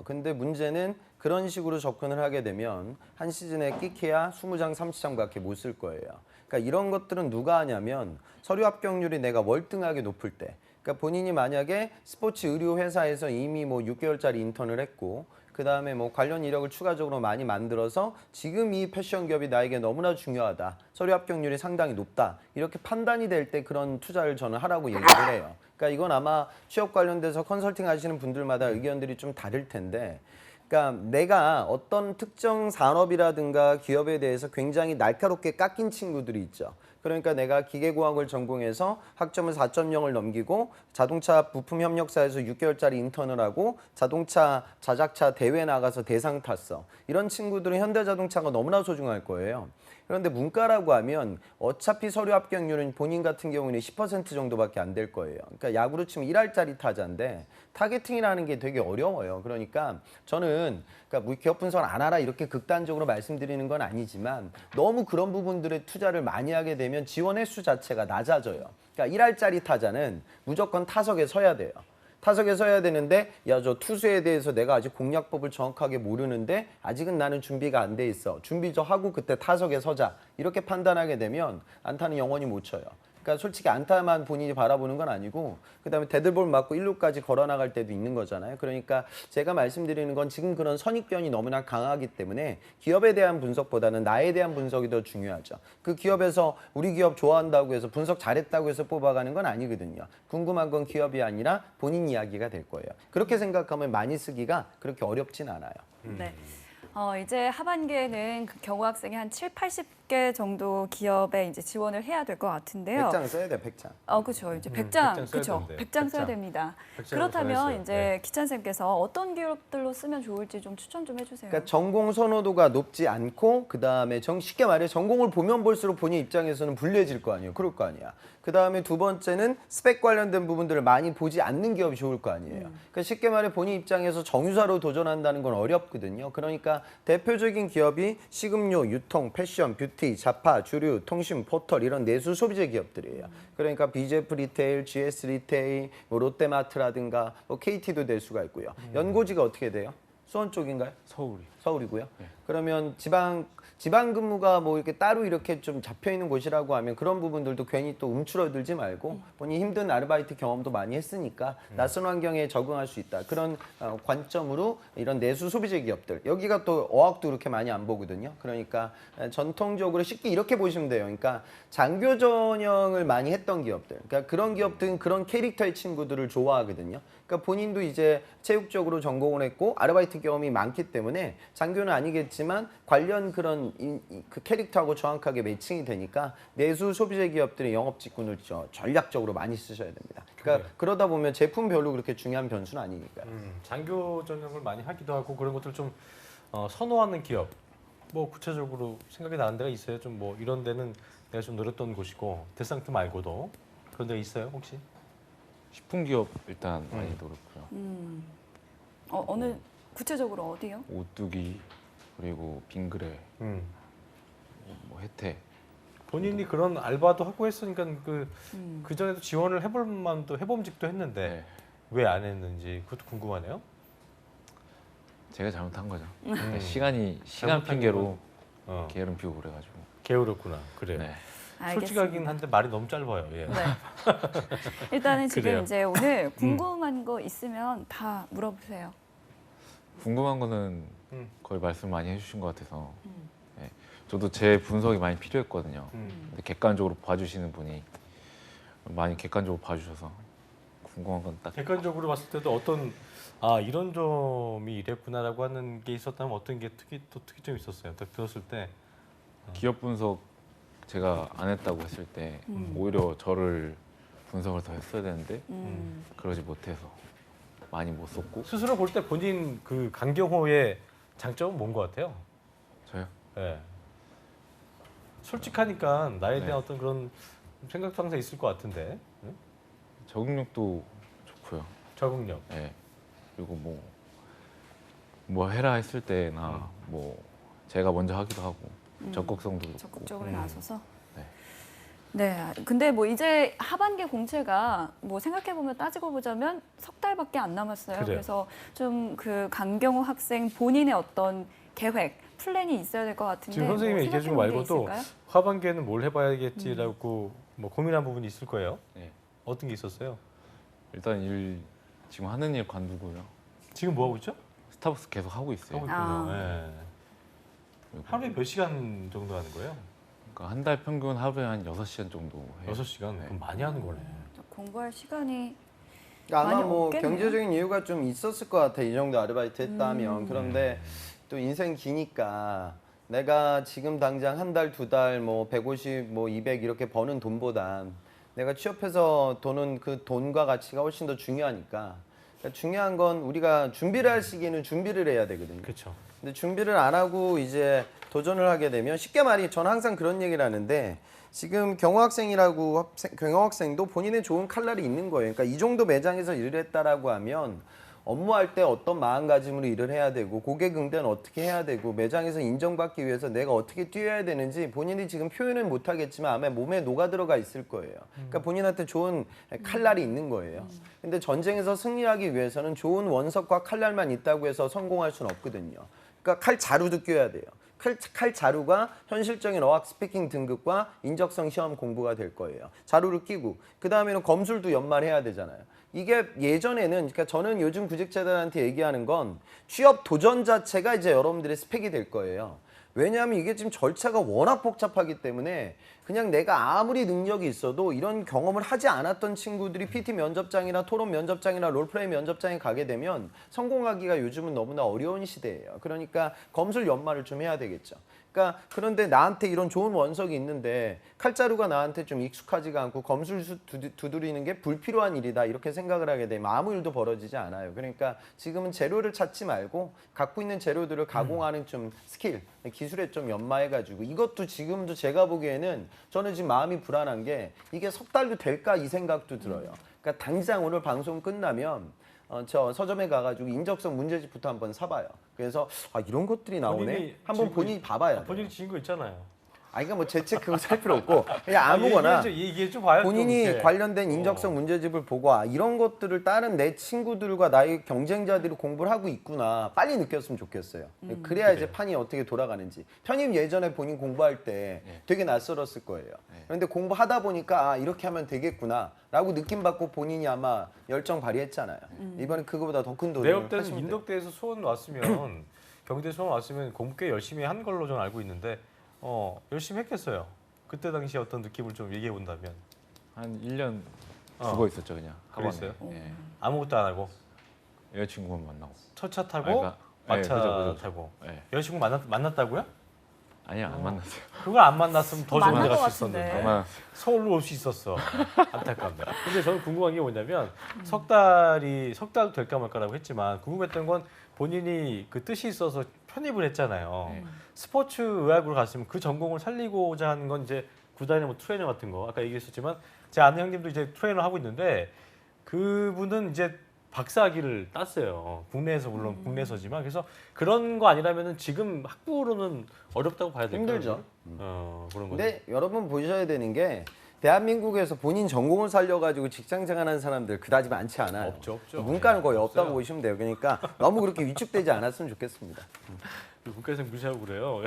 근데 문제는 그런 식으로 접근을 하게 되면 한 시즌에 끼케야 20장, 30장밖에 못 쓸 거예요. 그러니까 이런 것들은 누가 하냐면 서류 합격률이 내가 월등하게 높을 때, 그러니까 본인이 만약에 스포츠 의류 회사에서 이미 뭐 6개월짜리 인턴을 했고 그다음에 뭐 관련 이력을 추가적으로 많이 만들어서 지금 이 패션 기업이 나에게 너무나 중요하다. 서류 합격률이 상당히 높다. 이렇게 판단이 될 때 그런 투자를 저는 하라고 얘기를 해요. 그러니까 이건 아마 취업 관련돼서 컨설팅 하시는 분들마다 의견들이 좀 다를 텐데 그러니까 내가 어떤 특정 산업이라든가 기업에 대해서 굉장히 날카롭게 깎인 친구들이 있죠. 그러니까 내가 기계공학을 전공해서 학점을 4.0을 넘기고 자동차 부품 협력사에서 6개월짜리 인턴을 하고 자동차 자작차 대회 나가서 대상 탔어. 이런 친구들은 현대자동차가 너무나 소중할 거예요. 그런데 문과라고 하면 어차피 서류 합격률은 본인 같은 경우는 10% 정도밖에 안 될 거예요. 그러니까 야구로 치면 1할짜리 타자인데 타겟팅이라는 게 되게 어려워요. 그러니까 저는 그러니까 기업 분석을 안 하라 이렇게 극단적으로 말씀드리는 건 아니지만 너무 그런 부분들에 투자를 많이 하게 되면 지원 횟수 자체가 낮아져요. 그러니까 1할짜리 타자는 무조건 타석에 서야 돼요. 타석에 서야 되는데 야, 저 투수에 대해서 내가 아직 공략법을 정확하게 모르는데 아직은 나는 준비가 안 돼 있어. 준비 좀 하고 그때 타석에 서자. 이렇게 판단하게 되면 안타는 영원히 못 쳐요. 그러니까 솔직히 안타만 본인이 바라보는 건 아니고 그다음에 데드볼 맞고 1루까지 걸어나갈 때도 있는 거잖아요. 그러니까 제가 말씀드리는 건 지금 그런 선입견이 너무나 강하기 때문에 기업에 대한 분석보다는 나에 대한 분석이 더 중요하죠. 그 기업에서 우리 기업 좋아한다고 해서 분석 잘했다고 해서 뽑아가는 건 아니거든요. 궁금한 건 기업이 아니라 본인 이야기가 될 거예요. 그렇게 생각하면 많이 쓰기가 그렇게 어렵진 않아요. 네. 이제 하반기에는 그 경호 학생이 한 70, 80 50개 정도 기업에 이제 지원을 해야 될 것 같은데요. 100장 써야 돼, 100장. 그렇죠. 이제 100장, 100장 써야 그렇죠. 되는데. 100장 써야 100장. 됩니다. 100장으로 그렇다면 전했어요. 이제 네. 기찬쌤께서 어떤 기업들로 쓰면 좋을지 좀 추천 좀 해주세요. 그러니까 전공 선호도가 높지 않고 그다음에 쉽게 말해 전공을 보면 볼수록 본인 입장에서는 불리해질 거 아니에요. 그럴 거 아니야. 그다음에 두 번째는 스펙 관련된 부분들을 많이 보지 않는 기업이 좋을 거 아니에요. 그러니까 쉽게 말해 본인 입장에서 정유사로 도전한다는 건 어렵거든요. 그러니까 대표적인 기업이 식음료, 유통, 패션, 뷰티, 자파, 주류, 통신, 포털 이런 내수 소비재 기업들이에요. 그러니까 BJF 리테일, GS 리테일, 뭐 롯데마트라든가 뭐 KT도 될 수가 있고요. 연고지가 어떻게 돼요? 수원 쪽인가요? 서울이. 서울이고요. 그러면 지방 근무가 뭐 이렇게 따로 이렇게 좀 잡혀 있는 곳이라고 하면 그런 부분들도 괜히 또 움츠러들지 말고 본인 힘든 아르바이트 경험도 많이 했으니까 낯선 환경에 적응할 수 있다. 그런 관점으로 이런 내수 소비재 기업들 여기가 또 어학도 그렇게 많이 안 보거든요. 그러니까 전통적으로 쉽게 이렇게 보시면 돼요. 그러니까 장교 전형을 많이 했던 기업들. 그러니까 그런 기업들은 그런 캐릭터의 친구들을 좋아하거든요. 그러니까 본인도 이제 체육적으로 전공을 했고 아르바이트 경험이 많기 때문에 장교는 아니겠지만 관련 그런 그 캐릭터하고 정확하게 매칭이 되니까 내수 소비재 기업들의 영업 직군을 전략적으로 많이 쓰셔야 됩니다. 그러니까 그러다 보면 제품별로 그렇게 중요한 변수는 아니니까요. 장교 전형을 많이 하기도 하고 그런 것들 좀 선호하는 기업 뭐 구체적으로 생각이 나는 데가 있어요? 좀 뭐 이런 데는 내가 좀 노렸던 곳이고 데상트 말고도 그런 데가 있어요 혹시? 식품 기업 일단 많이 노렸고요. 어느 구체적으로 어디요? 오뚜기 그리고 빙그레, 뭐 혜태. 본인이 그런 알바도 하고 했으니까 그 전에도 지원을 해볼 만도 해봄직도 했는데 네. 왜 안 했는지 그것도 궁금하네요. 제가 잘못한 거죠. 음. 시간 잘못한 핑계로 어, 게으름 피우고 그래가지고. 게으르구나. 그래요. 네. 솔직하긴 한데 말이 너무 짧아요. 예. 네. 일단은 지금 그래요. 이제 오늘 궁금한 거 있으면 다 물어보세요. 궁금한 거는 음. 거의 말씀 많이 해주신 것 같아서 네. 저도 제 분석이 많이 필요했거든요. 근데 객관적으로 봐주시는 분이 많이 객관적으로 봐주셔서 궁금한 건 딱 객관적으로 봤을 때도 어떤 이런 점이 이랬구나라고 하는 게 있었다면 어떤 게 특이점이 있었어요. 딱 들었을 때 기업 분석 제가 안 했다고 했을 때 오히려 저를 분석을 더 했어야 되는데 그러지 못해서 많이 못 썼고. 스스로 볼 때 본인 그 강경호의 장점은 뭔 것 같아요? 저요? 예. 솔직하니까 나에 대한 네. 어떤 그런 생각도 항상 있을 것 같은데 응? 적응력도 좋고요. 적응력. 네. 그리고 뭐 해라 했을 때나 뭐 제가 먼저 하기도 하고 적극성도 좋고. 적극적으로 나서서. 네. 네. 근데 뭐 이제 하반기 공채가 뭐 생각해 보면 따지고 보자면 석 달밖에 안 남았어요. 그래요. 그래서 좀 그 강경호 학생 본인의 어떤 계획, 플랜이 있어야 될 것 같은데. 지금 선생님이 뭐 얘기해 준 거 생각해 놓은 게 말고도 있을까요? 하반기에는 뭘 해봐야겠지라고 뭐 고민한 부분이 있을 거예요. 네. 어떤 게 있었어요? 일단 지금 하는 일 관두고요. 지금 뭐 하고 있죠? 스타벅스 계속 하고 있어요. 하고 있군요. 아. 예. 그리고 하루에 몇 시간 정도 하는 거예요? 그러니까 한 달 평균 하루에 한 6시간 정도 해요. 6시간? 네. 그럼 많이 하는 거네. 공부할 시간이 아마 많이 뭐 없겠네요. 경제적인 이유가 좀 있었을 것 같아. 이 정도 아르바이트 했다면. 그런데 또 인생 기니까 내가 지금 당장 한 달, 두 달, 뭐 150, 뭐 200 이렇게 버는 돈보다 내가 취업해서 도는 그 돈과 가치가 훨씬 더 중요하니까. 그러니까 중요한 건 우리가 준비를 할 시기에는 준비를 해야 되거든요. 그렇죠. 근데 준비를 안 하고 이제 도전을 하게 되면 쉽게 말해 저는 항상 그런 얘기를 하는데 지금 경영학생도 본인의 좋은 칼날이 있는 거예요. 그러니까 이 정도 매장에서 일을 했다라고 하면 업무할 때 어떤 마음가짐으로 일을 해야 되고 고객 응대는 어떻게 해야 되고 매장에서 인정받기 위해서 내가 어떻게 뛰어야 되는지 본인이 지금 표현은 못하겠지만 아마 몸에 녹아들어가 있을 거예요. 그러니까 본인한테 좋은 칼날이 있는 거예요. 근데 전쟁에서 승리하기 위해서는 좋은 원석과 칼날만 있다고 해서 성공할 수는 없거든요. 그러니까 칼 자루도 껴야 돼요. 칼 자루가 현실적인 어학 스피킹 등급과 인적성 시험 공부가 될 거예요. 자루를 끼고 그 다음에는 검술도 연말해야 되잖아요. 이게 예전에는 그러니까 저는 요즘 구직자들한테 얘기하는 건 취업 도전 자체가 이제 여러분들의 스펙이 될 거예요. 왜냐하면 이게 지금 절차가 워낙 복잡하기 때문에 그냥 내가 아무리 능력이 있어도 이런 경험을 하지 않았던 친구들이 PT 면접장이나 토론 면접장이나 롤플레이 면접장에 가게 되면 성공하기가 요즘은 너무나 어려운 시대예요. 그러니까 검술 연마를 좀 해야 되겠죠. 그러니까 그런데 나한테 이런 좋은 원석이 있는데 칼자루가 나한테 좀 익숙하지가 않고 검술 두드리는 게 불필요한 일이다 이렇게 생각을 하게 되면 아무 일도 벌어지지 않아요. 그러니까 지금은 재료를 찾지 말고 갖고 있는 재료들을 가공하는 좀 스킬, 기술에 좀 연마해가지고 이것도 지금도 제가 보기에는 저는 지금 마음이 불안한 게 이게 석 달도 될까 이 생각도 들어요. 그러니까 당장 오늘 방송 끝나면 저 서점에 가가지고 인적성 문제집부터 한번 사봐요. 그래서 이런 것들이 나오네. 한번 본인이 봐봐야 돼요. 본인이 지은 거 있잖아요. 그러니까 뭐 제 책 그거 살 필요 없고 그냥 아무거나 얘기해 좀 봐요. 본인이 좀 관련된 인적성 문제집을 보고 이런 것들을 다른 내 친구들과 나의 경쟁자들이 공부를 하고 있구나 빨리 느꼈으면 좋겠어요. 그래야 이제 판이 어떻게 돌아가는지. 편입 예전에 본인 공부할 때 되게 낯설었을 거예요. 그런데 공부하다 보니까 이렇게 하면 되겠구나라고 느낌 받고 본인이 아마 열정 발휘했잖아요. 이번에 그거보다 더 큰 내가 도전을 볼 때는 하시면 돼요. 인덕대에서 수원 왔으면 경희대 수원 왔으면 공부 꽤 열심히 한 걸로 저는 알고 있는데 열심히 했겠어요. 그때 당시 어떤 느낌을 좀 얘기해 본다면 한 1년 죽어 있었죠 그냥 학원에. 그랬어요? 예. 아무것도 안 하고 여자친구만 만나고. 첫 차 타고 그러니까, 마차 그죠. 타고 예. 여자친구 만났다고요? 아니요 안 만났어요. 그걸 안 만났으면 더 좋은 만난 데 것 갈 수 같은데. 있었는데 안 만났어요. 서울로 올 수 있었어. 안타깝네. 근데 저는 궁금한 게 뭐냐면 석 달도 될까 말까라고 했지만 궁금했던 건 본인이 그 뜻이 있어서 편입을 했잖아요. 스포츠 의학으로 갔으면 그 전공을 살리고자 하는 건 이제 구단이나 뭐 트레이너 같은 거 아까 얘기했었지만 제 아는 형님도 이제 트레이너 하고 있는데 그분은 이제 박사학위를 땄어요. 국내에서 물론 국내에서지만 그래서 그런 거 아니라면은 지금 학부로는 어렵다고 봐야 될까요? 힘들죠. 그런 거죠. 근데 여러분 보셔야 되는 게 대한민국에서 본인 전공을 살려가지고 직장 생활하는 사람들 그다지 많지 않아요. 없죠. 문과는 거의 없다고 없어요. 보시면 돼요. 그러니까 너무 그렇게 위축되지 않았으면 좋겠습니다. 국가에서 무시하고 그래요.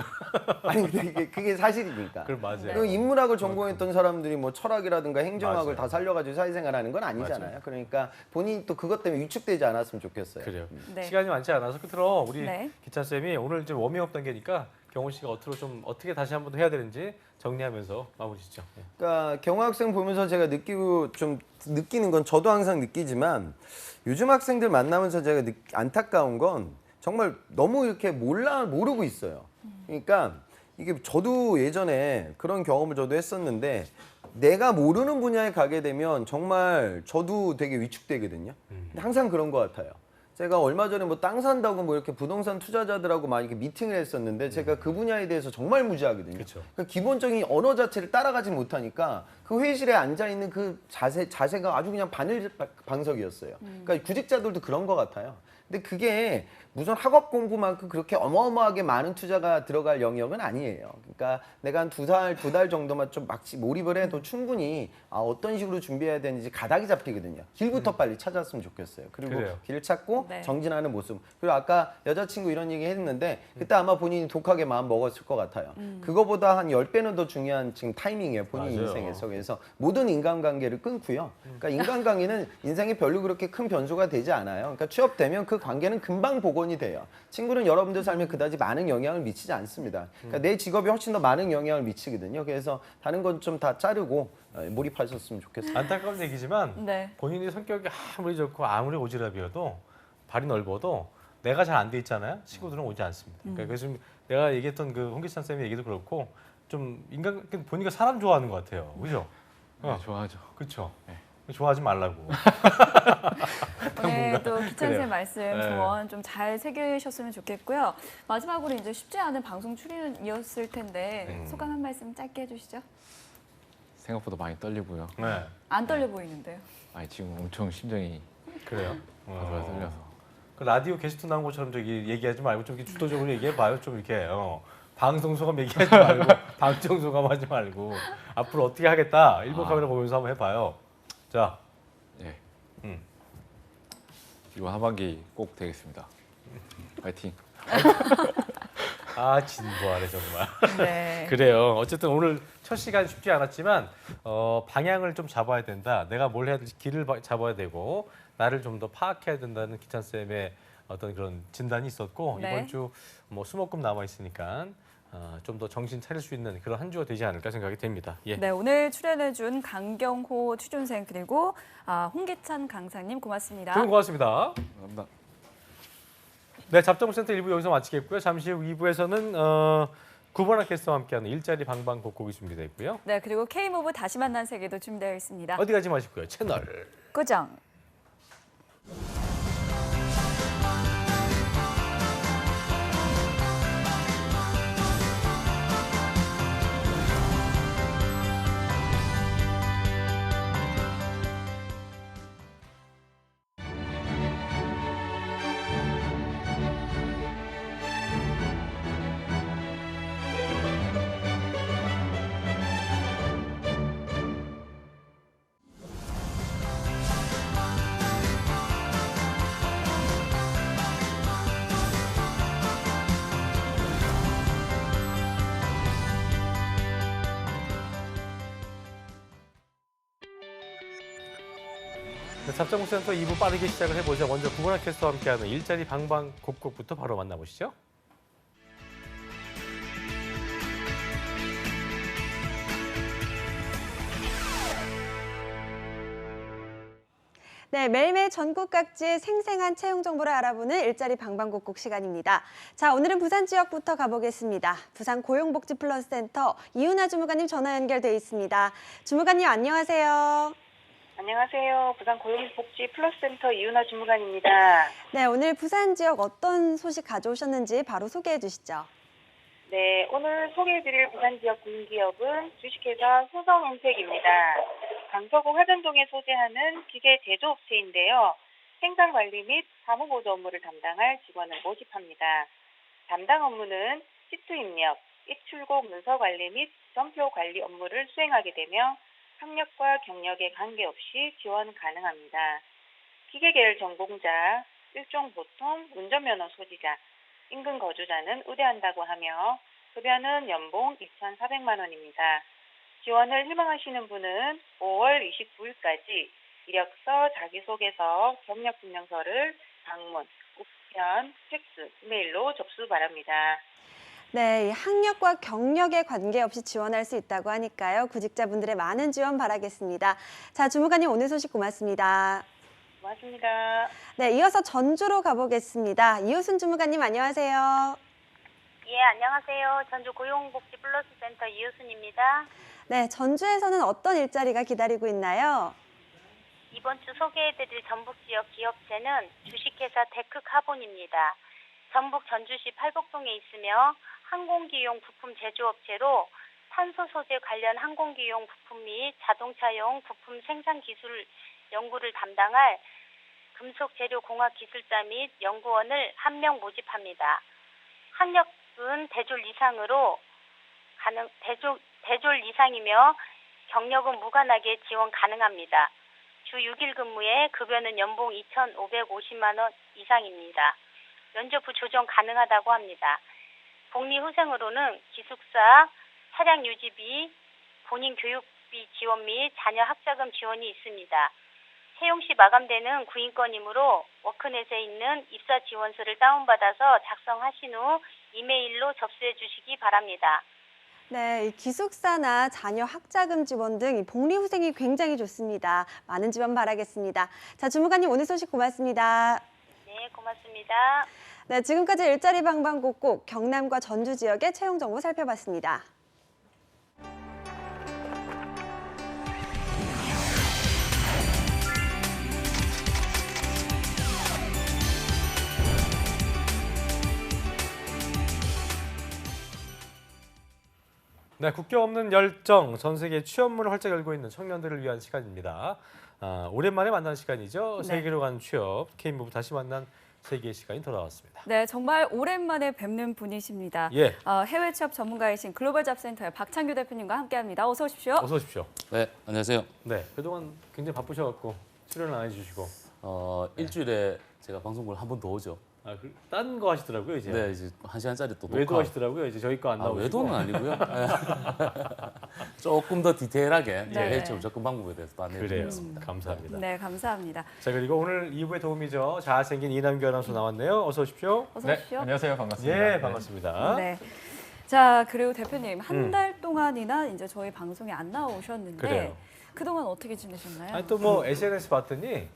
아니 근데 그게 사실이니까. 그럼 맞아요. 그리고 인문학을 전공했던 사람들이 뭐 철학이라든가 행정학을 맞아요. 다 살려가지고 사회생활하는 건 아니잖아요. 그러니까 본인이 또 그것 때문에 위축되지 않았으면 좋겠어요. 그래요. 네. 시간이 많지 않아서 끝으로 우리 네. 기찬 쌤이 오늘 이제 워밍업 단계니까 경호 씨가 어떻게 다시 한번 더 해야 되는지 정리하면서 마무리 짓죠. 네. 그러니까 경호학생 보면서 제가 느끼는 건 저도 항상 느끼지만 요즘 학생들 만나면서 제가 안타까운 건 정말 너무 이렇게 모르고 있어요. 그러니까 이게 저도 예전에 그런 경험을 저도 했었는데 내가 모르는 분야에 가게 되면 정말 저도 되게 위축되거든요. 근데 항상 그런 것 같아요. 제가 얼마 전에 뭐 땅 산다고 뭐 이렇게 부동산 투자자들하고 많이 이렇게 미팅을 했었는데 제가 그 분야에 대해서 정말 무지하거든요. 그쵸. 그러니까 기본적인 언어 자체를 따라가지 못하니까 그 회의실에 앉아 있는 그 자세가 아주 그냥 바늘방석이었어요. 그러니까 구직자들도 그런 것 같아요. 근데 그게 무슨 학업 공부만큼 그렇게 어마어마하게 많은 투자가 들어갈 영역은 아니에요. 그러니까 내가 한 두 달 정도만 좀 몰입을 해도 충분히 어떤 식으로 준비해야 되는지 가닥이 잡히거든요. 길부터 빨리 찾았으면 좋겠어요. 그리고 그래요. 길을 찾고 네. 정진하는 모습. 그리고 아까 여자친구 이런 얘기 했는데 그때 아마 본인이 독하게 마음 먹었을 것 같아요. 그거보다 한 10배는 더 중요한 지금 타이밍이에요. 본인 맞아요. 인생에서. 그래서 모든 인간관계를 끊고요. 그러니까 인간관계는 인생에 별로 그렇게 큰 변수가 되지 않아요. 그러니까 취업되면 그 관계는 금방 복원이 돼요. 친구는 여러분들 삶에 그다지 많은 영향을 미치지 않습니다. 그러니까 내 직업이 훨씬 더 많은 영향을 미치거든요. 그래서 다른 건 좀 다 자르고 몰입하셨으면 좋겠습니다. 안타까운 얘기지만 네. 본인이 성격이 아무리 좋고 아무리 오지랖이어도 발이 넓어도 내가 잘 안 돼 있잖아요. 친구들은 오지 않습니다. 그러니까 그래서 내가 얘기했던 그 홍기찬 쌤의 얘기도 그렇고 좀 보니까 사람 좋아하는 것 같아요. 그죠? 네, 좋아하죠. 그렇죠. 네. 좋아하지 말라고. 오늘 또 기찬 그래요. 쌤 말씀 네. 조언 좀 잘 새기셨으면 좋겠고요. 마지막으로 이제 쉽지 않은 방송 출연이었을 텐데 소감 한 말씀 짧게 해주시죠. 생각보다 많이 떨리고요. 네. 안 떨려 보이는데요. 아니 지금 엄청 심장이 그래요. 가슴에 떨려서. 그 라디오 게스트 나온 것처럼 저기 얘기하지 말고 좀 이렇게 주도적으로 얘기해 봐요. 좀 이렇게 방송 소감 얘기하지 말고 방청 소감하지 말고 앞으로 어떻게 하겠다. 일본 카메라 보면서 한번 해봐요. 자, 예. 음. 이번 하반기 꼭 되겠습니다. 파이팅. 진부하네 정말. 네. 그래요. 어쨌든 오늘 첫 시간 쉽지 않았지만 방향을 좀 잡아야 된다. 내가 뭘 해야 될지 길을 잡아야 되고 나를 좀 더 파악해야 된다는 기찬 쌤의 어떤 그런 진단이 있었고 네. 이번 주 뭐 수목금 남아 있으니까 좀 더 정신 차릴 수 있는 그런 한 주가 되지 않을까 생각이 됩니다. 예. 네, 오늘 출연해준 강경호 취준생 그리고 홍기찬 강사님 고맙습니다. 두 분 고맙습니다. 감사합니다. 네, 잡정센터 1부 여기서 마치겠고요. 잠시 후 2부에서는 구본아 캐스터와 함께하는 일자리 방방곡곡이 준비되어 있고요. 네, 그리고 K무브 다시 만난 세계도 준비되어 있습니다. 어디 가지 마시고요. 채널 고정. 네, 잡정센터 2부 빠르게 시작을 해보죠. 먼저 구본아 캐스터와 함께하는 일자리 방방곡곡부터 바로 만나보시죠. 네, 매일매일 전국 각지의 생생한 채용 정보를 알아보는 일자리 방방곡곡 시간입니다. 자, 오늘은 부산 지역부터 가보겠습니다. 부산 고용복지플러스센터 이윤아 주무관님 전화 연결돼 있습니다. 주무관님 안녕하세요. 안녕하세요. 부산 고용복지플러스센터 이윤아 주무관입니다. 네, 오늘 부산 지역 어떤 소식 가져오셨는지 바로 소개해 주시죠. 네, 오늘 소개해드릴 부산 지역 공기업은 주식회사 효성엔텍입니다. 강서구 화전동에 소재하는 기계 제조업체인데요. 생산관리 및 사무보조 업무를 담당할 직원을 모집합니다. 담당 업무는 시트 입력, 입출고 문서 관리 및 전표 관리 업무를 수행하게 되며 학력과 경력에 관계없이 지원 가능합니다. 기계계열 전공자, 일종 보통 운전면허 소지자, 인근 거주자는 우대한다고 하며 급여는 연봉 2,400만 원입니다. 지원을 희망하시는 분은 5월 29일까지 이력서, 자기소개서, 경력증명서를 방문, 우편, 팩스, 이메일로 접수 바랍니다. 네, 이 학력과 경력에 관계없이 지원할 수 있다고 하니까요. 구직자분들의 많은 지원 바라겠습니다. 자, 주무관님 오늘 소식 고맙습니다. 고맙습니다. 네, 이어서 전주로 가보겠습니다. 이호순 주무관님 안녕하세요. 예, 안녕하세요. 전주 고용복지플러스센터 이효순입니다. 네, 전주에서는 어떤 일자리가 기다리고 있나요? 이번 주 소개해드릴 전북 지역 기업체는 주식회사 데크카본입니다. 전북 전주시 팔복동에 있으며 항공기용 부품 제조업체로 탄소 소재 관련 항공기용 부품 및 자동차용 부품 생산 기술 연구를 담당할 금속재료공학기술자 및 연구원을 1명 모집합니다. 학력은 대졸 이상으로 대졸 이상이며 경력은 무관하게 지원 가능합니다. 주 6일 근무에 급여는 연봉 2,550만 원 이상입니다. 면접 후 조정 가능하다고 합니다. 복리 후생으로는 기숙사, 차량 유지비, 본인 교육비 지원 및 자녀 학자금 지원이 있습니다. 채용 시 마감되는 구인권이므로 워크넷에 있는 입사 지원서를 다운받아서 작성하신 후 이메일로 접수해 주시기 바랍니다. 네, 이 기숙사나 자녀 학자금 지원 등 복리 후생이 굉장히 좋습니다. 많은 지원 바라겠습니다. 자, 주무관님 오늘 소식 고맙습니다. 네, 고맙습니다. 네, 지금까지 일자리 방방곡곡 경남과 전주 지역의 채용 정보 살펴봤습니다. 네, 국경 없는 열정, 전 세계 취업문을 활짝 열고 있는 청년들을 위한 시간입니다. 오랜만에 만난 시간이죠. 네. 세계로 가는 취업, K무브 다시 만난 세계의 시간이 돌아왔습니다. 네, 정말 오랜만에 뵙는 분이십니다. 예. 해외 취업 전문가이신 글로벌 잡센터의 박창규 대표님과 함께합니다. 어서 오십시오. 어서 오십시오. 네, 안녕하세요. 네, 그동안 굉장히 바쁘셔갖고 출연을 안 해주시고. 일주일에 제가 방송국을 한 번 더 오죠. 딴 거 하시더라고요, 이제. 네, 이제 1시간짜리 또 녹화. 외도 하시더라고요, 이제 저희 거 안 나오고. 외도는 아니고요. 조금 더 디테일하게 네. 해외 취업 접근 방법에 대해서 또 그래요. 안내해드리겠습니다. 감사합니다. 네, 감사합니다. 자, 그리고 오늘 2부의 도움이죠. 잘생긴 이남규 아나운서 나왔네요. 어서 오십시오. 어서 오십시오. 안녕하세요. 반갑습니다. 예, 반갑습니다. 네. 자, 그리고 대표님 한 달 동안이나 이제 저희 방송에 안 나오셨는데 그래요. 그동안 어떻게 지내셨나요? 아니 또 뭐 SNS 봤더니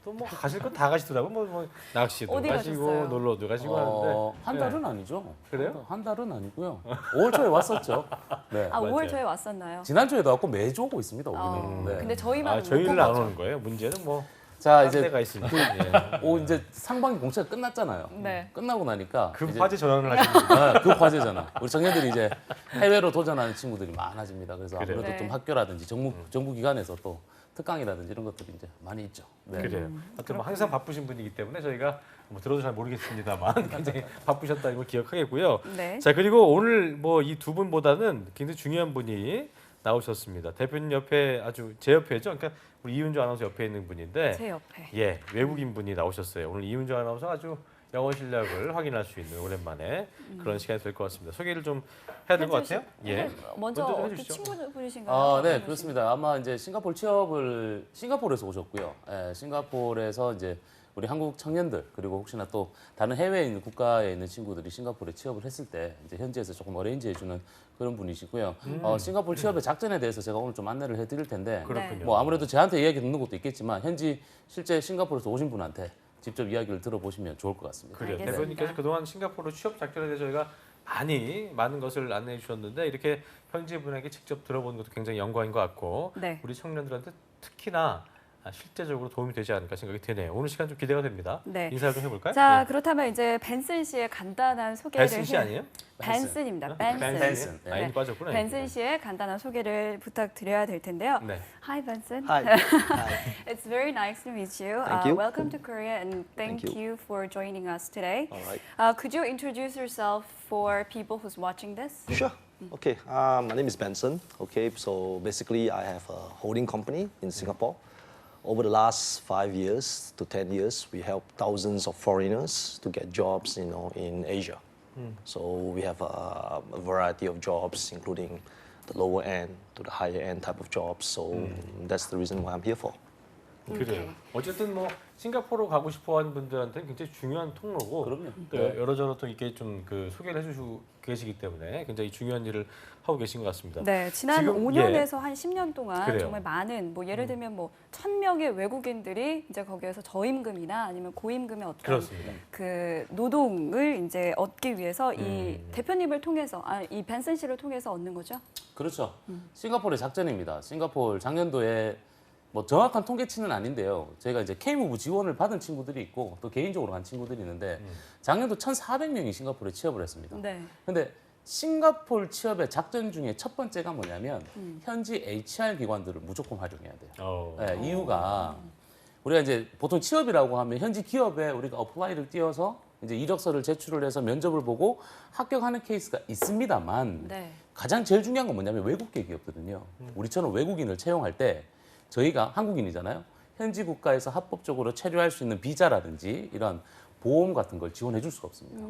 또 뭐 가실 건 다 가시더라고. 뭐 낚시도 어디 가시고 가셨어요? 놀러도 가시고 하는데. 한 네. 달은 아니죠. 그래요? 한 달은 아니고요. 5월 초에 왔었죠. 네. 아, 5월 맞아요. 초에 왔었나요? 지난주에도 왔고 매주 오고 있습니다. 우리는. 어, 네. 근데 저희만 못 저희를 본 안 거죠. 오는 거예요. 문제는 뭐 자 딴 이제 데가 있으니까. 예. 이제 상반기 공채가 끝났잖아요. 네. 끝나고 나니까 그 이제 화제 전환을 하시는 거예요. 그 과제잖아. 우리 청년들이 이제 해외로 도전하는 친구들이 많아집니다. 그래서 그래요. 아무래도 네. 좀 학교라든지 정부 기관에서 또 특강이라든지 이런 것들이 이제 많이 있죠. 네. 그래요. 하여튼 뭐 항상 바쁘신 분이기 때문에 저희가 뭐 들어도 잘 모르겠습니다만 굉장히 바쁘셨다는 걸 기억하겠고요. 네. 자, 그리고 오늘 뭐 이 두 분보다는 굉장히 중요한 분이 나오셨습니다. 대표님 옆에 아주 제 옆에죠. 그러니까 우리 이윤주 아나운서 옆에 있는 분인데 제 옆에. 예, 외국인 분이 나오셨어요. 오늘 이윤주 아나운서 아주 영어 실력을 확인할 수 있는 오랜만에 그런 시간이 될 것 같습니다. 소개를 좀 해야 될 것 같아요. 예. 먼저 좀 어떻게 해주시죠. 친구분이신가요? 네, 어떤 분이신가요? 그렇습니다. 아마 이제 싱가포르에서 오셨고요. 예, 싱가포르에서 이제 우리 한국 청년들 그리고 혹시나 또 다른 해외에 있는 국가에 있는 친구들이 싱가포르에 취업을 했을 때 이제 현지에서 조금 어레인지 해주는 그런 분이시고요. 싱가포르 취업의 작전에 대해서 제가 오늘 좀 안내를 해드릴 텐데 그렇군요. 뭐 아무래도 저한테 이야기 듣는 것도 있겠지만 현지 실제 싱가포르에서 오신 분한테 직접 이야기를 들어보시면 좋을 것 같습니다. 그래요. 알겠습니다. 대표님께서 그동안 싱가포르 취업 작전에 대해서 저희가 많은 것을 안내해 주셨는데 이렇게 현지 분에게 직접 들어보는 것도 굉장히 영광인 것 같고 네. 우리 청년들한테 특히나 실제적으로 도움이 되지 않을까 생각이 드네요. 오늘 시간 좀 기대가 됩니다. 네. 인사를 좀 해볼까요? 자, 예. 그렇다면 이제 벤슨 씨의 간단한 소개를 벤슨 씨 아니에요? 벤슨입니다. 벤슨. 벤슨. 아, 이미 빠졌구나. 벤슨 씨의 간단한 소개를 부탁드려야 될 텐데요. 네. Hi, Benson. Hi. Hi. It's very nice to meet you. Thank you. Welcome to Korea and thank Thank you. you for joining us today. All right. Could you introduce yourself for people who's watching this? Sure. Okay. My name is Benson. Okay. So basically, I have a holding company in Singapore. Over the last 5 years to 10 years, we help thousands of foreigners to get jobs, in Asia. So we have a variety of jobs, including the lower end to the higher end type of jobs. So that's the reason why I'm here for. 그래요. 어쨌든 뭐 싱가포르 가고 싶어하는 분들한테는 굉장히 중요한 통로고 그럼요. 또 여러저러 또 이렇게 좀 그 소개를 해주시고 계시기 때문에 굉장히 중요한 일을 하고 계신 것 같습니다. 네, 지난 지금, 5년에서 한 10년 동안 그래요. 정말 많은 뭐 예를 들면 뭐 1,000명의 외국인들이 이제 거기에서 저임금이나 아니면 고임금의 어떤 그렇습니다. 그 노동을 이제 얻기 위해서 이 대표님을 통해서 이 벤슨 씨를 통해서 얻는 거죠? 그렇죠. 싱가포르의 작전입니다. 싱가포르 작년도에 뭐 정확한 통계치는 아닌데요. 저희가 이제 K무브 지원을 받은 친구들이 있고 또 개인적으로 간 친구들이 있는데 작년도 1,400명이 싱가포르에 취업을 했습니다. 네. 근데 싱가포르 취업의 작전 중에 첫 번째가 뭐냐면 현지 HR 기관들을 무조건 활용해야 돼요. 네, 이유가 우리가 이제 보통 취업이라고 하면 현지 기업에 우리가 어플라이를 띄워서 이제 이력서를 제출을 해서 면접을 보고 합격하는 케이스가 있습니다만 네. 가장 제일 중요한 건 뭐냐면 외국계 기업들은요. 우리처럼 외국인을 채용할 때 저희가 한국인이잖아요. 현지 국가에서 합법적으로 체류할 수 있는 비자라든지 이런 보험 같은 걸 지원해 줄 수가 없습니다.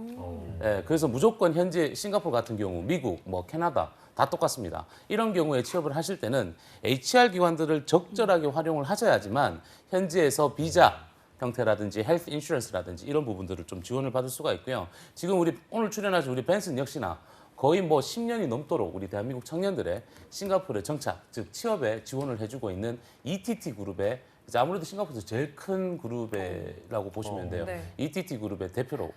네, 그래서 무조건 현재 싱가포르 같은 경우, 미국, 뭐 캐나다 다 똑같습니다. 이런 경우에 취업을 하실 때는 HR 기관들을 적절하게 활용을 하셔야지만 현지에서 비자 형태라든지 헬스 인슈런스라든지 이런 부분들을 좀 지원을 받을 수가 있고요. 지금 우리 오늘 출연하신 우리 벤슨 역시나 거의 뭐 10년이 넘도록 우리 대한민국 청년들의 싱가포르에 정착, 즉 취업에 지원을 해주고 있는 ETT 그룹의 이제 아무래도 싱가포르에서 제일 큰 그룹이라고 보시면 돼요. 네. ETT 그룹의 대표로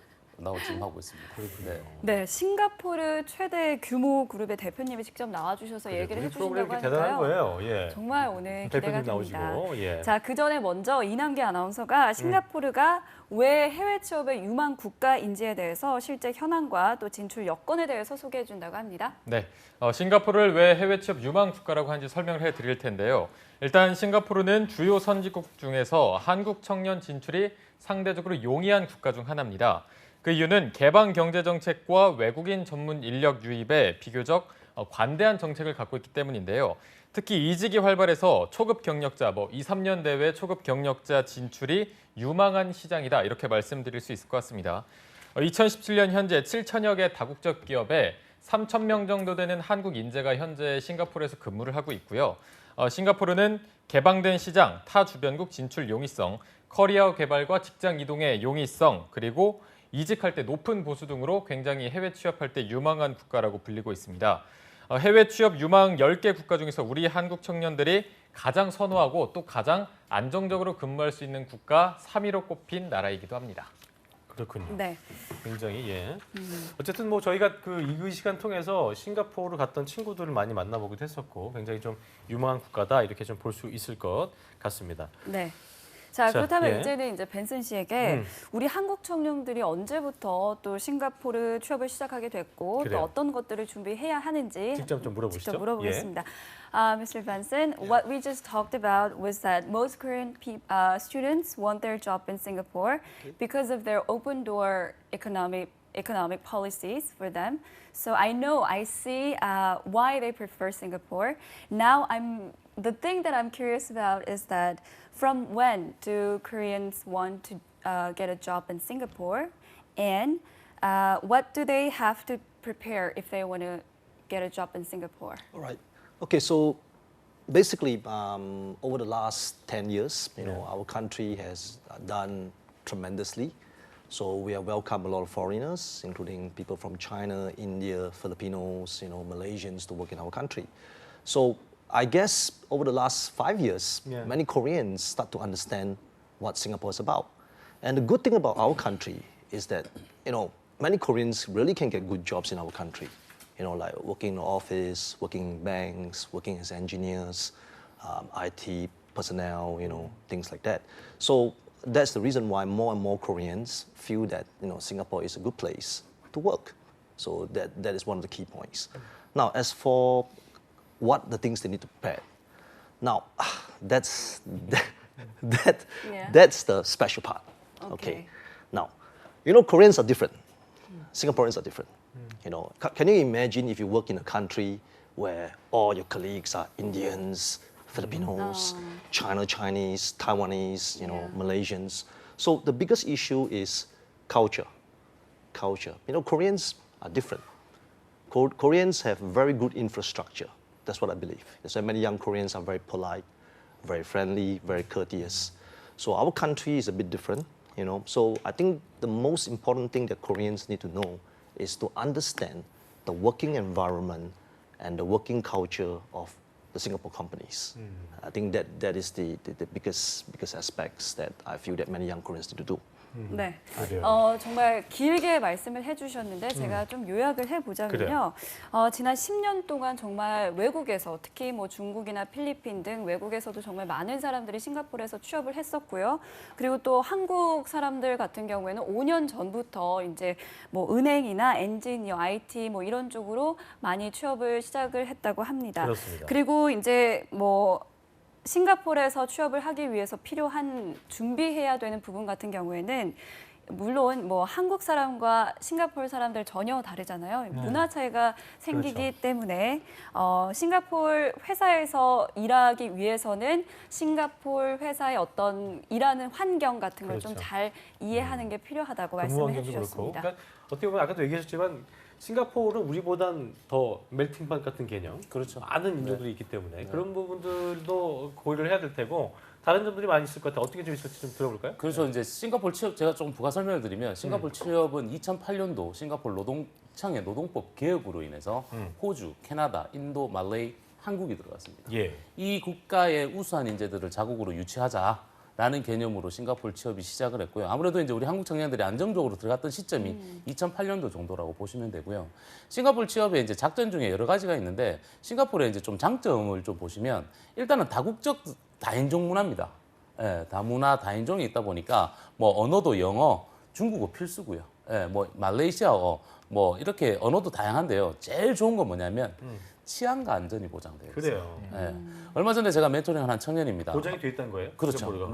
지금 하고 있습니다. 네. 네, 싱가포르 최대 규모 그룹의 대표님이 직접 나와주셔서 얘기를 우리 프로그램 해주신다고 이렇게 대단한 하니까요. 거예요. 예. 정말 오늘 기대가 대표님 됩니다. 나오시고. 예. 자, 그 전에 먼저 이남기 아나운서가 싱가포르가 왜 해외 취업의 유망 국가인지에 대해서 실제 현황과 또 진출 여건에 대해서 소개해 준다고 합니다. 네, 싱가포르를 왜 해외 취업 유망 국가라고 하는지 설명을 해드릴 텐데요. 일단 싱가포르는 주요 선진국 중에서 한국 청년 진출이 상대적으로 용이한 국가 중 하나입니다. 그 이유는 개방 경제 정책과 외국인 전문 인력 유입에 비교적 관대한 정책을 갖고 있기 때문인데요. 특히 이직이 활발해서 초급 경력자, 2, 3년 내외 초급 경력자 진출이 유망한 시장이다. 이렇게 말씀드릴 수 있을 것 같습니다. 2017년 현재 7천여 개 다국적 기업에 3,000명 정도 되는 한국 인재가 현재 싱가포르에서 근무를 하고 있고요. 싱가포르는 개방된 시장, 타 주변국 진출 용이성, 커리어 개발과 직장 이동의 용이성, 그리고 이직할 때 높은 보수 등으로 굉장히 해외 취업할 때 유망한 국가라고 불리고 있습니다. 해외 취업 유망 10개 국가 중에서 우리 한국 청년들이 가장 선호하고 또 가장 안정적으로 근무할 수 있는 국가 3위로 꼽힌 나라이기도 합니다. 그렇군요. 네. 굉장히 예. 어쨌든 뭐 저희가 이 시간 통해서 싱가포르 갔던 친구들을 많이 만나보기도 했었고 굉장히 좀 유망한 국가다 이렇게 좀 볼 수 있을 것 같습니다. 네. 자, 그렇다면 예. 이제는 이제 벤슨 씨에게 우리 한국 청년들이 언제부터 또 싱가포르 취업을 시작하게 됐고 그래요. 또 어떤 것들을 준비해야 하는지 직접 좀 물어보시죠. 직접 물어보겠습니다. Mr. Benson, what we just talked about was that most Korean students want their job in Singapore because of their open door economic policies for them. So I see why they prefer Singapore. Now the thing that I'm curious about is that from when do Koreans want to get a job in Singapore, and what do they have to prepare if they want to get a job in Singapore? All right. Okay, so basically, over the last 10 years, our country has done tremendously. So we have welcomed a lot of foreigners, including people from China, India, Filipinos, Malaysians to work in our country. So I guess over the last 5 years, many Koreans start to understand what Singapore is about. And the good thing about our country is that, many Koreans really can get good jobs in our country. Like working in the office, working in banks, working as engineers, IT personnel, things like that. So that's the reason why more and more Koreans feel that, Singapore is a good place to work. So that is one of the key points. Now, as for what the things they need to prepare, now that's the special part. Okay. Now, Koreans are different. Singaporeans are different. Can you imagine if you work in a country where all your colleagues are Indians, Filipinos, Chinese, Taiwanese, Malaysians? So the biggest issue is culture. Koreans are different. Koreans have very good infrastructure. That's what I believe. That's why many young Koreans are very polite, very friendly, very courteous. So our country is a bit different, So I think the most important thing that Koreans need to know is to understand the working environment and the working culture of the Singapore companies. I think that is the biggest aspects that I feel that many young Koreans need to do. 네, 정말 길게 말씀을 해주셨는데 제가 좀 요약을 해보자면요. 지난 10년 동안 정말 외국에서 특히 뭐 중국이나 필리핀 등 외국에서도 정말 많은 사람들이 싱가포르에서 취업을 했었고요. 그리고 또 한국 사람들 같은 경우에는 5년 전부터 이제 뭐 은행이나 엔지니어, IT 뭐 이런 쪽으로 많이 취업을 시작을 했다고 합니다. 그렇습니다. 그리고 이제 뭐 싱가포르에서 취업을 하기 위해서 필요한 준비해야 되는 부분 같은 경우에는 물론 뭐 한국 사람과 싱가포르 사람들 전혀 다르잖아요. 문화 차이가 생기기 때문에 싱가포르 회사에서 일하기 위해서는 싱가포르 회사의 어떤 일하는 환경 같은 걸 좀 잘 이해하는 게 필요하다고 말씀을 해주셨습니다. 그러니까 어떻게 보면 아까도 얘기하셨지만 싱가포르는 우리보단 더 멜팅pat 같은 개념, 그렇죠. 많은 인종들이 있기 때문에 그런 부분들도 고려를 해야 될 테고 다른 점들이 많이 있을 것 같아요. 어떻게 좀 있을지 좀 들어볼까요? 그래서 이제 싱가포르 취업 제가 좀 부가 설명을 드리면 싱가포르 취업은 2008년도 싱가포르 노동청의 노동법 개혁으로 인해서 호주, 캐나다, 인도, 말레이, 한국이 들어갔습니다. 예. 이 국가의 우수한 인재들을 자국으로 유치하자라는 개념으로 싱가포르 취업이 시작을 했고요. 아무래도 이제 우리 한국 청년들이 안정적으로 들어갔던 시점이 2008년도 정도라고 보시면 되고요. 싱가포르 취업의 이제 작전 중에 여러 가지가 있는데 싱가포르의 이제 좀 장점을 좀 보시면 일단은 다국적 다인종 문화입니다. 예, 다문화 다인종이 있다 보니까 뭐 언어도 영어, 중국어 필수고요. 예, 뭐 말레이시아어 뭐 이렇게 언어도 다양한데요. 제일 좋은 건 뭐냐면 치안과 안전이 보장돼요. 그래요. 예. 얼마 전에 제가 멘토링을 한 청년입니다. 보장이 돼 있다는 거예요? 그렇죠. 싱가포르가?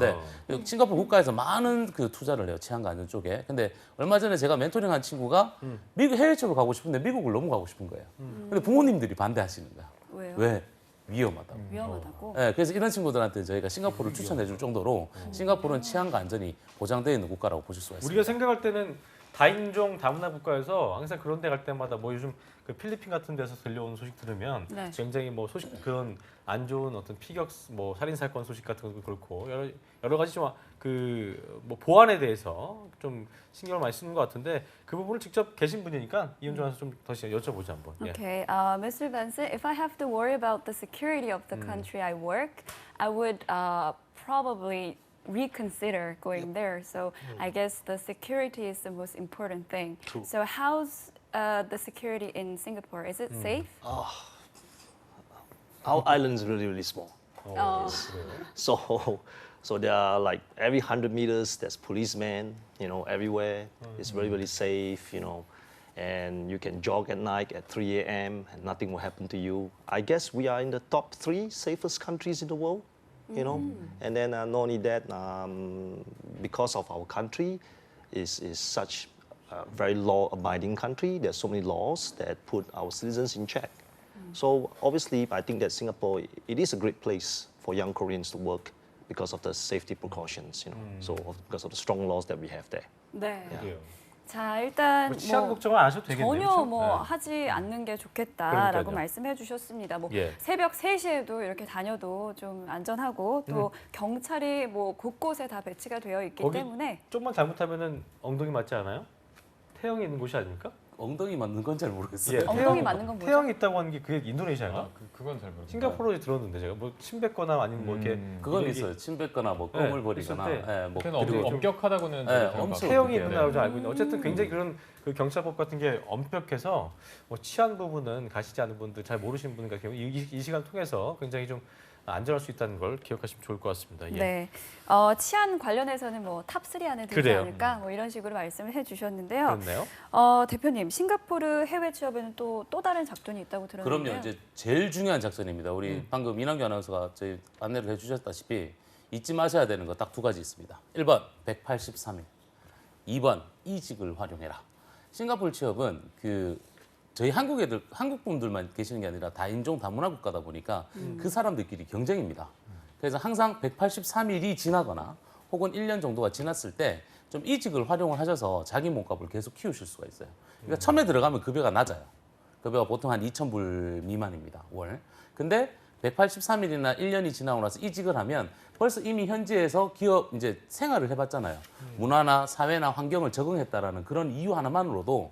네. 싱가포르 국가에서 많은 그 투자를 해요. 치안과 안전 쪽에. 근데 얼마 전에 제가 멘토링한 친구가 미국 해외 취업을 가고 싶은데 미국을 너무 가고 싶은 거예요. 근데 부모님들이 반대하시는 거야. 왜요? 왜? 위험하다고. 위험하다고? 네, 그래서 이런 친구들한테 저희가 싱가포르를 추천해 줄 정도로 싱가포르는 치안과 안전이 보장되어 있는 국가라고 보실 수가 있습니다. 우리가 생각할 때는 다인종 다문화 국가에서 항상 그런 데 갈 때마다 뭐 요즘 그 필리핀 같은 데서 들려오는 소식 들으면 네. 굉장히 뭐 소식 그런 안 좋은 어떤 피격 뭐 살인 사건 소식 같은 것도 그렇고 여러 가지 좀 그 뭐 보안에 대해서 좀 신경을 많이 쓰는 것 같은데 그 부분을 직접 계신 분이니까 이은주 아나운서 좀 다시 여쭤보자 한번. 예. Okay, Mr. Benson, if I have to worry about the security of the country I work, I would probably reconsider going there. So I guess the security is the most important thing. True. So how's the security in Singapore? Is it safe? Our island is really, really small. Oh. So there are like every 100 meters, there's policemen, everywhere. It's very, very safe, and you can jog at night at 3 a.m. and nothing will happen to you. I guess we are in the top 3 safest countries in the world, And then not only that, because of our country is such a very law-abiding country, there's so many laws that put our citizens in check. So obviously, I think that Singapore, it is a great place for young Koreans to work because of the safety precautions, so because of the strong laws that we have there. 네. 그래요. 자, 일단 뭐 치안 걱정은 안 하셔도 되겠네요. 전혀 그렇죠? 뭐 네. 하지 않는 게 좋겠다라고 그러니까요. 말씀해 주셨습니다. 뭐 예. 새벽 3시에도 이렇게 다녀도 좀 안전하고 또 경찰이 뭐 곳곳에 다 배치가 되어 있기 거기 때문에 조금만 잘못하면은 엉덩이 맞지 않아요? 태형이 있는 곳이 아닙니까? 엉덩이 맞는 건 잘 모르겠어요. 엉덩이 맞는 건 뭐죠? 태형이 있다고 하는 게 그게 인도네시아인가? 그건 잘 모르겠어요. 싱가포르에 들었는데 제가 뭐 침 뱉거나 아니면 뭐 이렇게 그건 이게 있어요. 침 뱉거나 뭐 껌을 네, 버리거나. 있을 때 예, 뭐 그건 그리고 좀 엄격하다고는 네, 저도 엄청 태형이 들었거든요. 있는다고 알고 있는데 어쨌든 굉장히 그런 그 경찰법 같은 게 엄격해서 뭐 치안 부분은 가시지 않은 분들 잘 모르시는 분 같은 경우 이 시간 통해서 굉장히 좀 안전할 수 있다는 걸 기억하시면 좋을 것 같습니다. 예. 네. 치안 관련해서는 뭐 탑3 안에 들지 그래요. 않을까 뭐 이런 식으로 말씀을 해 주셨는데요. 그렇네요. 대표님, 싱가포르 해외 취업에는 또 다른 작전이 있다고 들었는데요. 그럼요. 이제 제일 중요한 작전입니다. 우리 방금 이남규 아나운서가 저희 안내를 해주셨다시피 잊지 마셔야 되는 거 딱 2가지 있습니다. 1번 183일, 2번 이직을 활용해라. 싱가포르 취업은 저희 한국 분들만 계시는 게 아니라 다인종 다문화 국가다 보니까 그 사람들끼리 경쟁입니다. 그래서 항상 183일이 지나거나 혹은 1년 정도가 지났을 때 좀 이직을 활용을 하셔서 자기 몸값을 계속 키우실 수가 있어요. 그러니까 처음에 들어가면 급여가 낮아요. 급여가 보통 한 2,000불 미만입니다, 월. 근데 183일이나 1년이 지나고 나서 이직을 하면 벌써 이미 현지에서 기업 이제 생활을 해봤잖아요. 문화나 사회나 환경을 적응했다라는 그런 이유 하나만으로도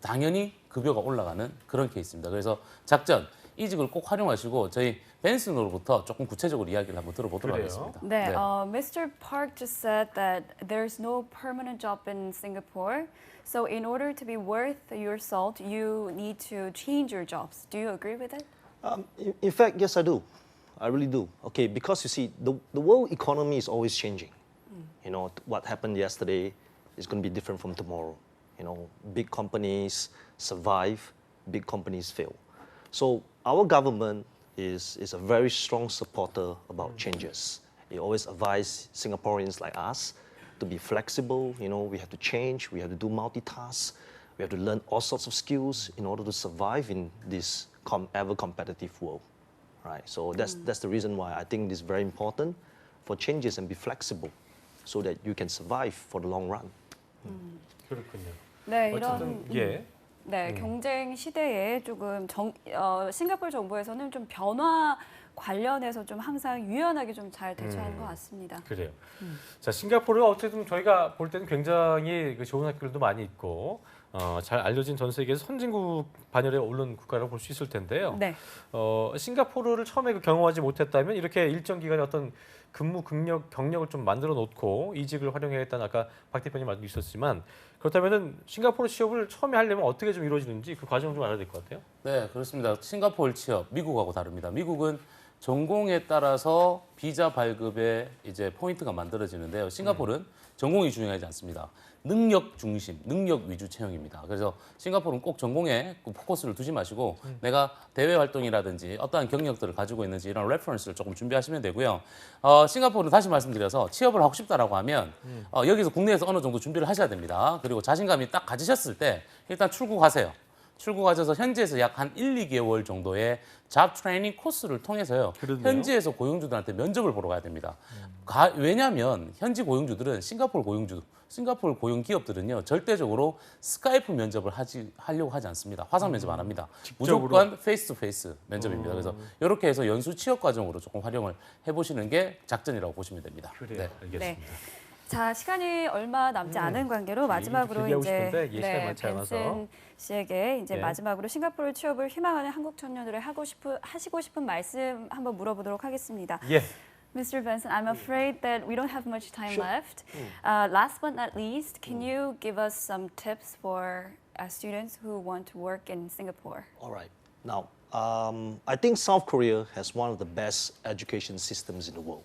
당연히 급여가 올라가는 그런 케이스입니다. 그래서 작전, 이직을 꼭 활용하시고 저희 벤슨으로부터 조금 구체적으로 이야기를 한번 들어보도록 그래요? 하겠습니다. 네, Mr. Park just said that there's no permanent job in Singapore. So in order to be worth your salt, you need to change your jobs. Do you agree with it? In fact, yes, I do. I really do. Okay, because you see, the world economy is always changing. What happened yesterday is going to be different from tomorrow. Big companies survive, big companies fail. So our government is a very strong supporter about changes. It always advises Singaporeans like us to be flexible. We have to change, we have to do multitask, we have to learn all sorts of skills in order to survive in this ever competitive world. Right? So that's the reason why I think it is very important for changes and be flexible so that you can survive for the long run. 그렇군요. 네, 어쨌든 이런 예. 네, 경쟁 시대에 조금 싱가포르 정부에서는 좀 변화 관련해서 좀 항상 유연하게 좀 잘 대처하는 것 같습니다. 그래요. 자, 싱가포르가 어쨌든 저희가 볼 때는 굉장히 좋은 학교들도 많이 있고 잘 알려진 전 세계에서 선진국 반열에 오른 국가라고 볼 수 있을 텐데요. 네. 싱가포르를 처음에 경험하지 못했다면 이렇게 일정 기간의 어떤 근무 경력을 좀 만들어 놓고 이직을 활용해야겠다는 아까 박 대표님 말도 있었지만 그렇다면은 싱가포르 취업을 처음에 하려면 어떻게 좀 이루어지는지 그 과정 좀 알아야 될 것 같아요. 네, 그렇습니다. 싱가포르 취업, 미국하고 다릅니다. 미국은 전공에 따라서 비자 발급에 이제 포인트가 만들어지는데요. 싱가포르는 전공이 중요하지 않습니다. 능력 중심, 능력 위주 채용입니다. 그래서 싱가포르는 꼭 전공에 포커스를 두지 마시고 내가 대외 활동이라든지 어떠한 경력들을 가지고 있는지 이런 레퍼런스를 조금 준비하시면 되고요. 싱가포르는 다시 말씀드려서 취업을 하고 싶다라고 하면 여기서 국내에서 어느 정도 준비를 하셔야 됩니다. 그리고 자신감이 딱 가지셨을 때 일단 출국하세요. 출국하셔서 현지에서 약 한 1, 2개월 정도의 잡 트레이닝 코스를 통해서요. 그렇네요. 현지에서 고용주들한테 면접을 보러 가야 됩니다. 왜냐하면 현지 고용주들은 싱가포르 고용 기업들은요. 절대적으로 스카이프 면접을 하려고 하지 않습니다. 화상 면접 안 합니다. 직접으로? 무조건 페이스 투 페이스 면접입니다. 그래서 이렇게 해서 연수 취업 과정으로 조금 활용을 해보시는 게 작전이라고 보시면 됩니다. 그래요. 알겠습니다. 네. 자, 시간이 얼마 남지 않은 관계로 마지막으로 얘기 좀 이제 길게 하고 싶은데 시간이 많지 않아서. 벤슨 씨에게 이제 네. 마지막으로 싱가포르 취업을 희망하는 한국 청년들의 하시고 싶은 말씀 한번 물어보도록 하겠습니다. 예. Mr. Benson, I'm afraid that we don't have much time left. Last but not least, can you give us some tips for students who want to work in Singapore? All right. Now, I think South Korea has one of the best education systems in the world.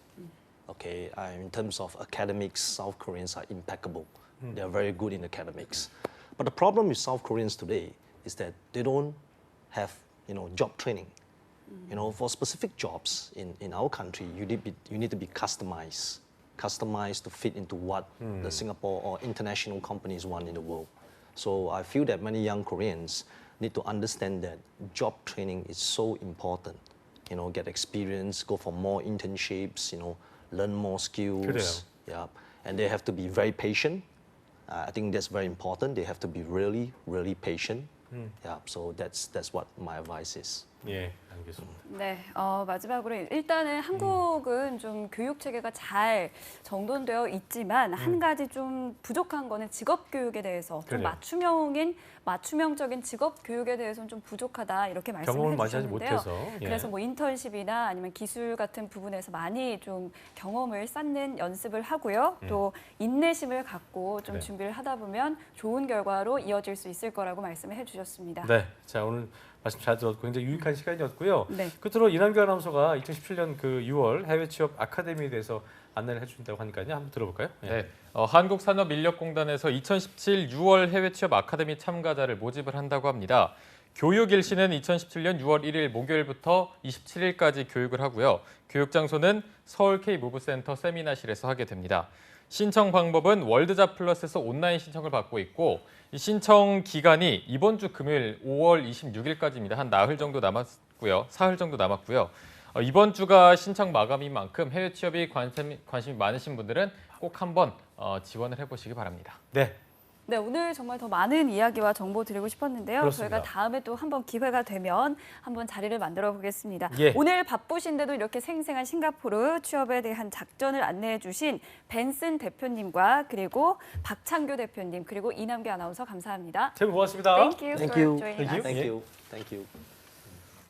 Okay, in terms of academics, South Koreans are impeccable. They are very good in academics. But the problem with South Koreans today is that they don't have, job training. For specific jobs in our country, you need to be customized to fit into what the Singapore or international companies want in the world. So I feel that many young Koreans need to understand that job training is so important. Get experience, go for more internships, learn more skills. 그래요. Yeah, and they have to be very patient. I think that's very important. They have to be really, really patient. Yeah, so that's what my advice is. 예, 알겠습니다. 네, 마지막으로 일단은 한국은 좀 교육 체계가 잘 정돈되어 있지만 한 가지 좀 부족한 거는 직업 교육에 대해서 좀 그래요. 맞춤형적인 직업 교육에 대해서는 좀 부족하다 이렇게 경험을 말씀을 많이 하지 해주셨는데요. 못해서. 예. 그래서 뭐 인턴십이나 아니면 기술 같은 부분에서 많이 좀 경험을 쌓는 연습을 하고요. 또 인내심을 갖고 좀 그래요. 준비를 하다 보면 좋은 결과로 이어질 수 있을 거라고 말씀을 해주셨습니다. 네, 자 오늘 말씀 잘 들었고 굉장히 유익한 시간이었고요. 네. 끝으로 이남규 아나운서가 2017년 그 6월 해외 취업 아카데미에 대해서 안내를 해주신다고 하니까요. 한번 들어볼까요? 예. 네, 한국산업인력공단에서 2017 6월 해외 취업 아카데미 참가자를 모집을 한다고 합니다. 교육 일시는 2017년 6월 1일 목요일부터 27일까지 교육을 하고요. 교육 장소는 서울 K무브센터 세미나실에서 하게 됩니다. 신청 방법은 월드잡 플러스에서 온라인 신청을 받고 있고 이 신청 기간이 이번 주 금요일 5월 26일까지입니다. 한 나흘 정도 남았고요. 사흘 정도 남았고요. 이번 주가 신청 마감인 만큼 해외 취업이 관심이 많으신 분들은 꼭 한번 지원을 해보시기 바랍니다. 네. 네, 오늘 정말 더 많은 이야기와 정보 드리고 싶었는데요. 그렇습니다. 저희가 다음에 또 한번 기회가 되면 한번 자리를 만들어 보겠습니다. 예. 오늘 바쁘신데도 이렇게 생생한 싱가포르 취업에 대한 작전을 안내해 주신 벤슨 대표님과 그리고 박창규 대표님 그리고 이남규 아나운서 감사합니다. 최고 고맙습니다. Thank you Thank for you. joining us. Thank you. Thank you.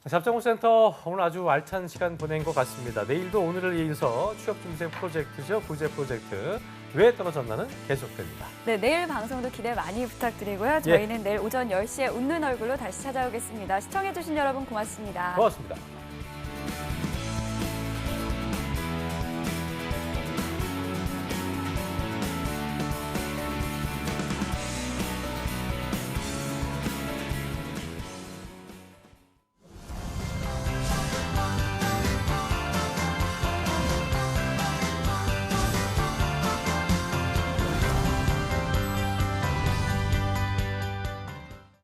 잡정호센터 오늘 아주 알찬 시간 보낸 것 같습니다. 내일도 오늘을 이어서 취업준비생 프로젝트죠. 구제 프로젝트 왜 떨어졌나는 계속됩니다. 네, 내일 방송도 기대 많이 부탁드리고요. 저희는 내일 오전 10시에 웃는 얼굴로 다시 찾아오겠습니다. 시청해 주신 여러분 고맙습니다. 고맙습니다.